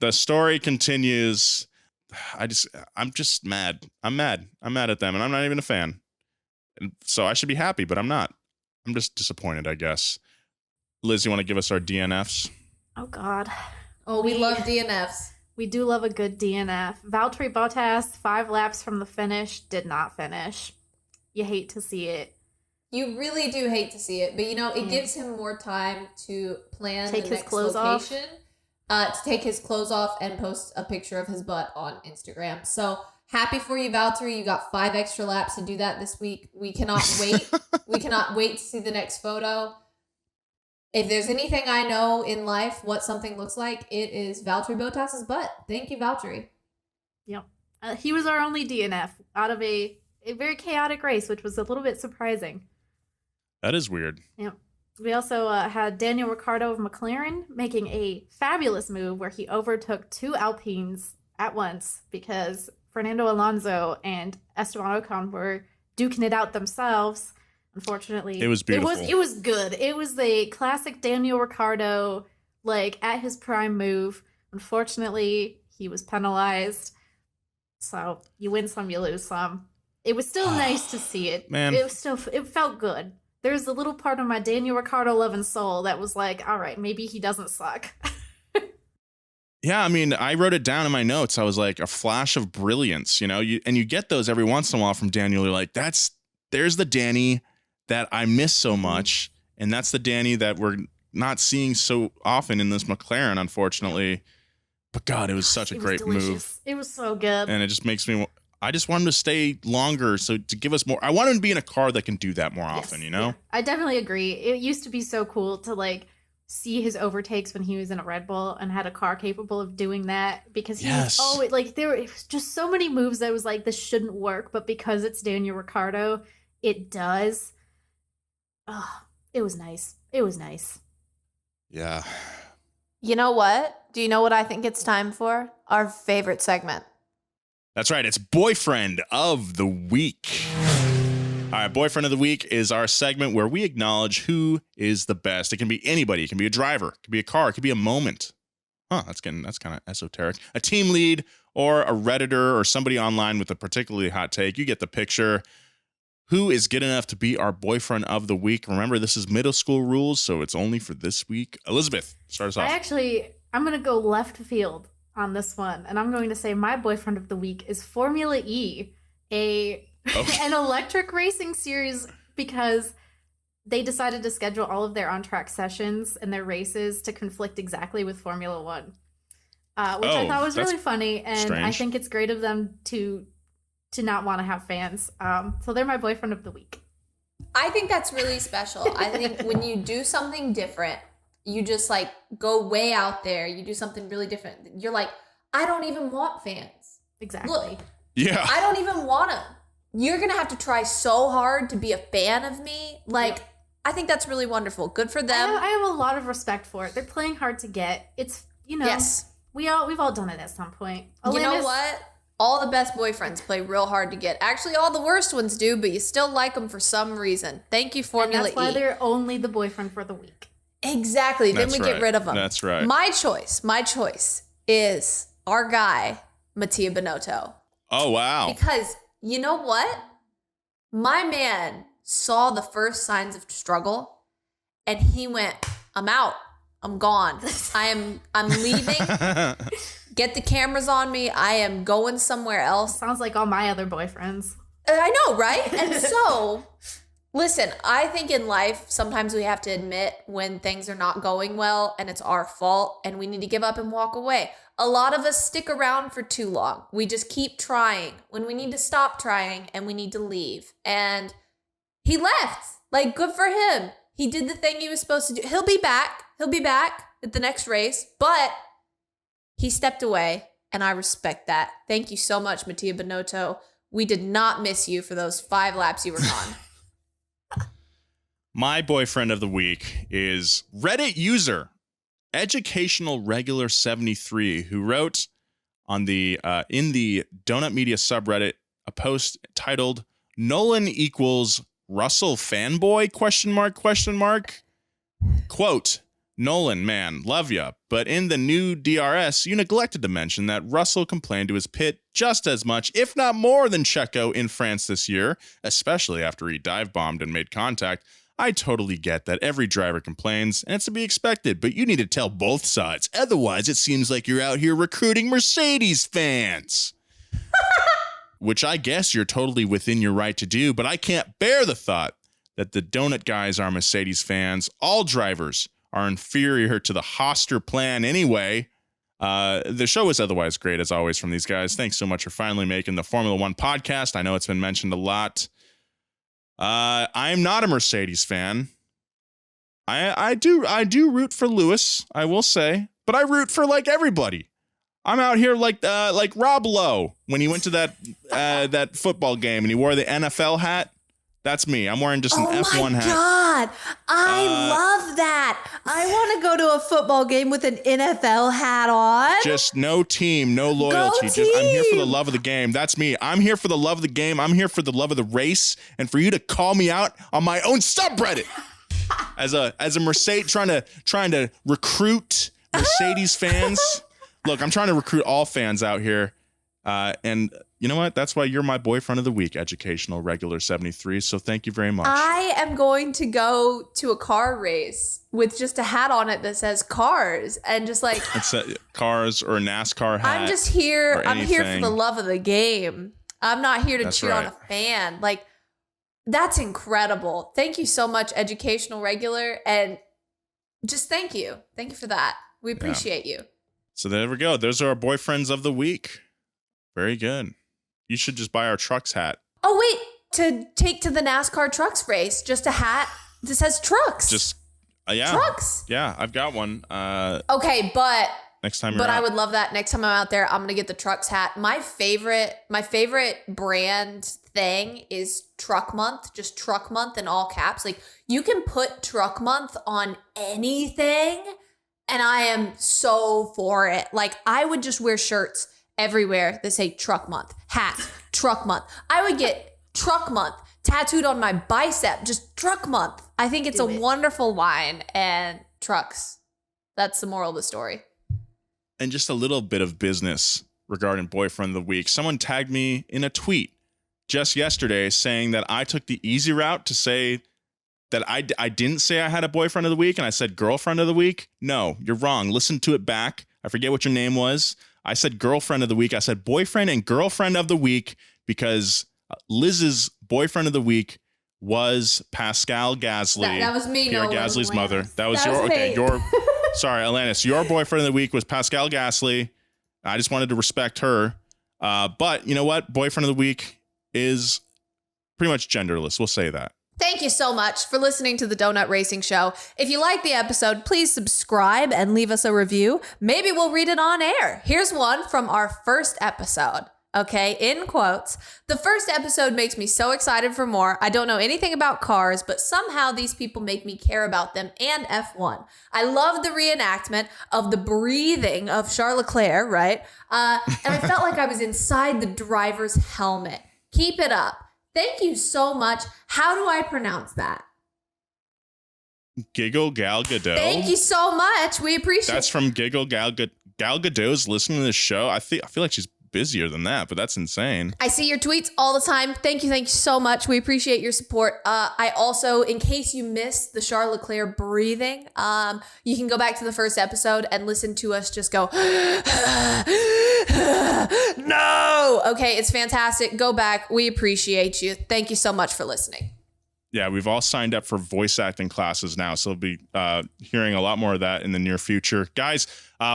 The story continues. I'm just mad. I'm mad at them, and I'm not even a fan. And so I should be happy, but I'm not. I'm just disappointed, I guess. Liz, you want to give us our DNFs? Oh, God. Oh, we love DNFs. We do love a good DNF. Valtteri Bottas, 5 laps from the finish, did not finish. You hate to see it. You really do hate to see it, but it gives him more time to plan take the his next clothes location, to take his clothes off and post a picture of his butt on Instagram. So happy for you, Valtteri. You got 5 extra laps to do that this week. We cannot wait. We cannot wait to see the next photo. If there's anything I know in life, what something looks like, it is Valtteri Bottas's butt. Thank you, Valtteri. Yep. He was our only DNF out of a very chaotic race, which was a little bit surprising. That is weird. Yep. We also had Daniel Ricciardo of McLaren making a fabulous move where he overtook 2 Alpines at once because Fernando Alonso and Esteban Ocon were duking it out themselves. Unfortunately, it was beautiful. It was good. It was the classic Daniel Ricciardo, at his prime move. Unfortunately, he was penalized. So you win some, you lose some. It was still nice to see it. Man. It felt good. There's a little part of my Daniel Ricciardo loving soul that was like, all right, maybe he doesn't suck. Yeah, I mean, I wrote it down in my notes. I was like, a flash of brilliance, and you get those every once in a while from Daniel. You're like, there's the Danny that I miss so much, and that's the Danny that we're not seeing so often in this McLaren, unfortunately. But God, it was such a great move. It was so good. And it just makes me, I just want him to stay longer, so to give us more. I want him to be in a car that can do that more often, Yeah, I definitely agree. It used to be so cool to see his overtakes when he was in a Red Bull and had a car capable of doing that, because he was there were just so many moves that was like, this shouldn't work, but because it's Daniel Ricciardo, it does. Oh, it was nice. It was nice. Yeah. You know what? Do you know what I think it's time for? Our favorite segment. That's right. It's Boyfriend of the Week. All right, Boyfriend of the Week is our segment where we acknowledge who is the best. It can be anybody. It can be a driver. It can be a car. It could be a moment. That's kind of esoteric. A team lead or a Redditor or somebody online with a particularly hot take. You get the picture. Who is good enough to be our Boyfriend of the Week? Remember, this is middle school rules, so it's only for this week. Elizabeth, start us off. I'm going to go left field on this one, and I'm going to say my Boyfriend of the Week is Formula E, an electric racing series, because they decided to schedule all of their on-track sessions and their races to conflict exactly with Formula One, which I thought was really funny, and strange. I think it's great of them to not want to have fans. So they're my Boyfriend of the Week. I think that's really special. I think when you do something different, you just go way out there. You do something really different. You're like, I don't even want fans. Exactly. Look, yeah. I don't even want them. You're going to have to try so hard to be a fan of me. I think that's really wonderful. Good for them. I have a lot of respect for it. They're playing hard to get. It's, yes. We've all done it at some point. You know what? All the best boyfriends play real hard to get. Actually, all the worst ones do, but you still like them for some reason. Thank you, Formula E. That's why they're only the Boyfriend for the week. Exactly. Then we get rid of them. That's right. My choice is our guy, Mattia Binotto. Oh, wow. Because you know what? My man saw the first signs of struggle, and he went, I'm out. I'm gone. I'm leaving. Get the cameras on me. I am going somewhere else. Sounds like all my other boyfriends. I know, right? And so, listen, I think in life, sometimes we have to admit when things are not going well and it's our fault and we need to give up and walk away. A lot of us stick around for too long. We just keep trying when we need to stop trying and we need to leave. And he left. Good for him. He did the thing he was supposed to do. He'll be back. He'll be back at the next race, but he stepped away, and I respect that. Thank you so much, Mattia Binotto. We did not miss you for those 5 laps you were gone. My boyfriend of the week is Reddit user Educational Regular 73, who wrote on the in the Donut Media subreddit a post titled "Nolan equals Russell fanboy?" ? Quote, "Nolan, man, love ya, but in the new DRS, you neglected to mention that Russell complained to his pit just as much, if not more, than Checo in France this year, especially after he dive bombed and made contact. I totally get that every driver complains, and it's to be expected, but you need to tell both sides. Otherwise, it seems like you're out here recruiting Mercedes fans." Which I guess you're totally within your right to do, but I can't bear the thought that the donut guys are Mercedes fans. All drivers are inferior to the Hoster plan anyway. The show is otherwise great, as always, from these guys. Thanks so much for finally making the Formula One podcast. I know it's been mentioned a lot. I'm not a Mercedes fan. I do root for Lewis, I will say, but I root for like everybody. I'm out here like Rob Lowe when he went to that football game and he wore the NFL hat. That's me. I'm wearing just an F1 hat. Oh my God. I love that. I want to go to a football game with an NFL hat on. Just no team, no loyalty. I'm here for the love of the game. That's me. I'm here for the love of the game. I'm here for the love of the race. And for you to call me out on my own subreddit as a Mercedes trying to recruit Mercedes fans. Look, I'm trying to recruit all fans out here. And you know what? That's why you're my boyfriend of the week, Educational Regular 73. So thank you very much. I am going to go to a car race with just a hat on it that says cars and just like it's cars or a NASCAR hat. I'm just here. I'm here for the love of the game. I'm not here to cheer on a fan. Like, that's incredible. Thank you so much, Educational Regular. And just thank you. Thank you for that. We appreciate you. So there we go. Those are our boyfriends of the week. Very good. You should just buy our trucks hat. Oh, wait. To take to the NASCAR trucks race, just a hat that says trucks. Just, yeah. Trucks. Yeah, I've got one. Okay, but next time I would love that. Next time I'm out there, I'm going to get the trucks hat. My favorite brand thing is Truck Month, just Truck Month in all caps. Like, you can put Truck Month on anything, and I am so for it. Like, I would just wear shirts everywhere that say Truck Month, hats, Truck Month. I would get Truck Month tattooed on my bicep, just Truck Month. I think it's a wonderful line, and trucks. That's the moral of the story. And just a little bit of business regarding boyfriend of the week. Someone tagged me in a tweet just yesterday saying that I took the easy route to say that I didn't say I had a boyfriend of the week and I said girlfriend of the week. No, you're wrong. Listen to it back. I forget what your name was. I said girlfriend of the week. I said boyfriend and girlfriend of the week because Liz's boyfriend of the week was Pascal Gasly. That was me. Pierre Gasly's mother. That was your sorry, Alanis. Your boyfriend of the week was Pascal Gasly. I just wanted to respect her. But you know what? Boyfriend of the week is pretty much genderless. We'll say that. Thank you so much for listening to the Donut Racing Show. If you like the episode, please subscribe and leave us a review. Maybe we'll read it on air. Here's one from our first episode. Okay, in quotes. The first episode makes me so excited for more. I don't know anything about cars, but somehow these people make me care about them and F1. I love the reenactment of the breathing of Charles Leclerc, right? And I felt like I was inside the driver's helmet. Keep it up. Thank you so much. How do I pronounce that? Giggle Gal Gadot. Thank you so much. We appreciate it. That's from Giggle Gal Gadot. Gal Gadot's listening to this show. I feel like she's busier than that, but that's insane. I see your tweets all the time. Thank you so much. We appreciate your support. I also, in case you missed the Charles Leclerc breathing, you can go back to the first episode and listen to us just go, no. Okay, it's fantastic. Go back. We appreciate you. Thank you so much for listening. Yeah, we've all signed up for voice acting classes now, so we'll be hearing a lot more of that in the near future. Guys,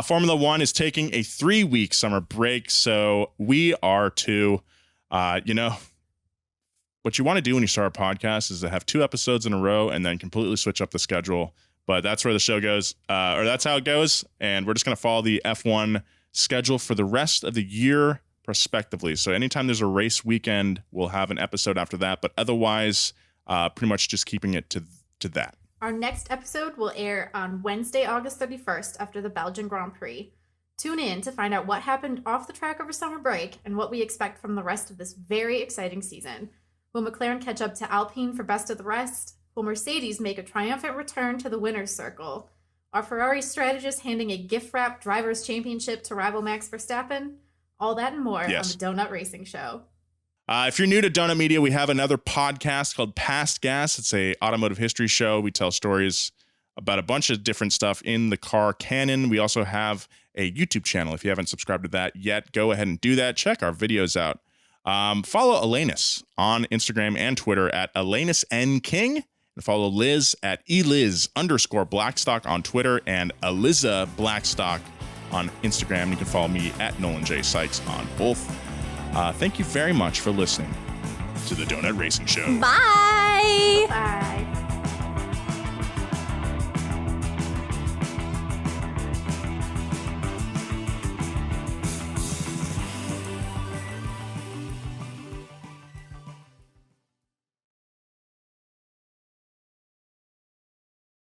Formula One is taking a 3-week summer break, so we are too. You know, what you want to do when you start a podcast is to have 2 episodes in a row and then completely switch up the schedule. But that's where the show goes, or that's how it goes, and we're just going to follow the F1 schedule for the rest of the year prospectively. So anytime there's a race weekend, we'll have an episode after that. But otherwise, pretty much just keeping it to that. Our next episode will air on Wednesday, August 31st after the Belgian Grand Prix. Tune in to find out what happened off the track over summer break and what we expect from the rest of this very exciting season. Will McLaren catch up to Alpine for best of the rest? Will Mercedes make a triumphant return to the winner's circle? Are Ferrari strategists handing a gift-wrapped Drivers' Championship to rival Max Verstappen? All that and more on the Donut Racing Show. If you're new to Donut Media, we have another podcast called Past Gas. It's a automotive history show. We tell stories about a bunch of different stuff in the car canon. We also have a YouTube channel. If you haven't subscribed to that yet, go ahead and do that. Check our videos out. Follow Alanis on Instagram and Twitter at Alanis N. King. And follow Liz at eliz_Blackstock on Twitter and Eliza Blackstock on Instagram. You can follow me at Nolan J. Sykes on both. Thank you very much for listening to the Donut Racing Show. Bye. Bye.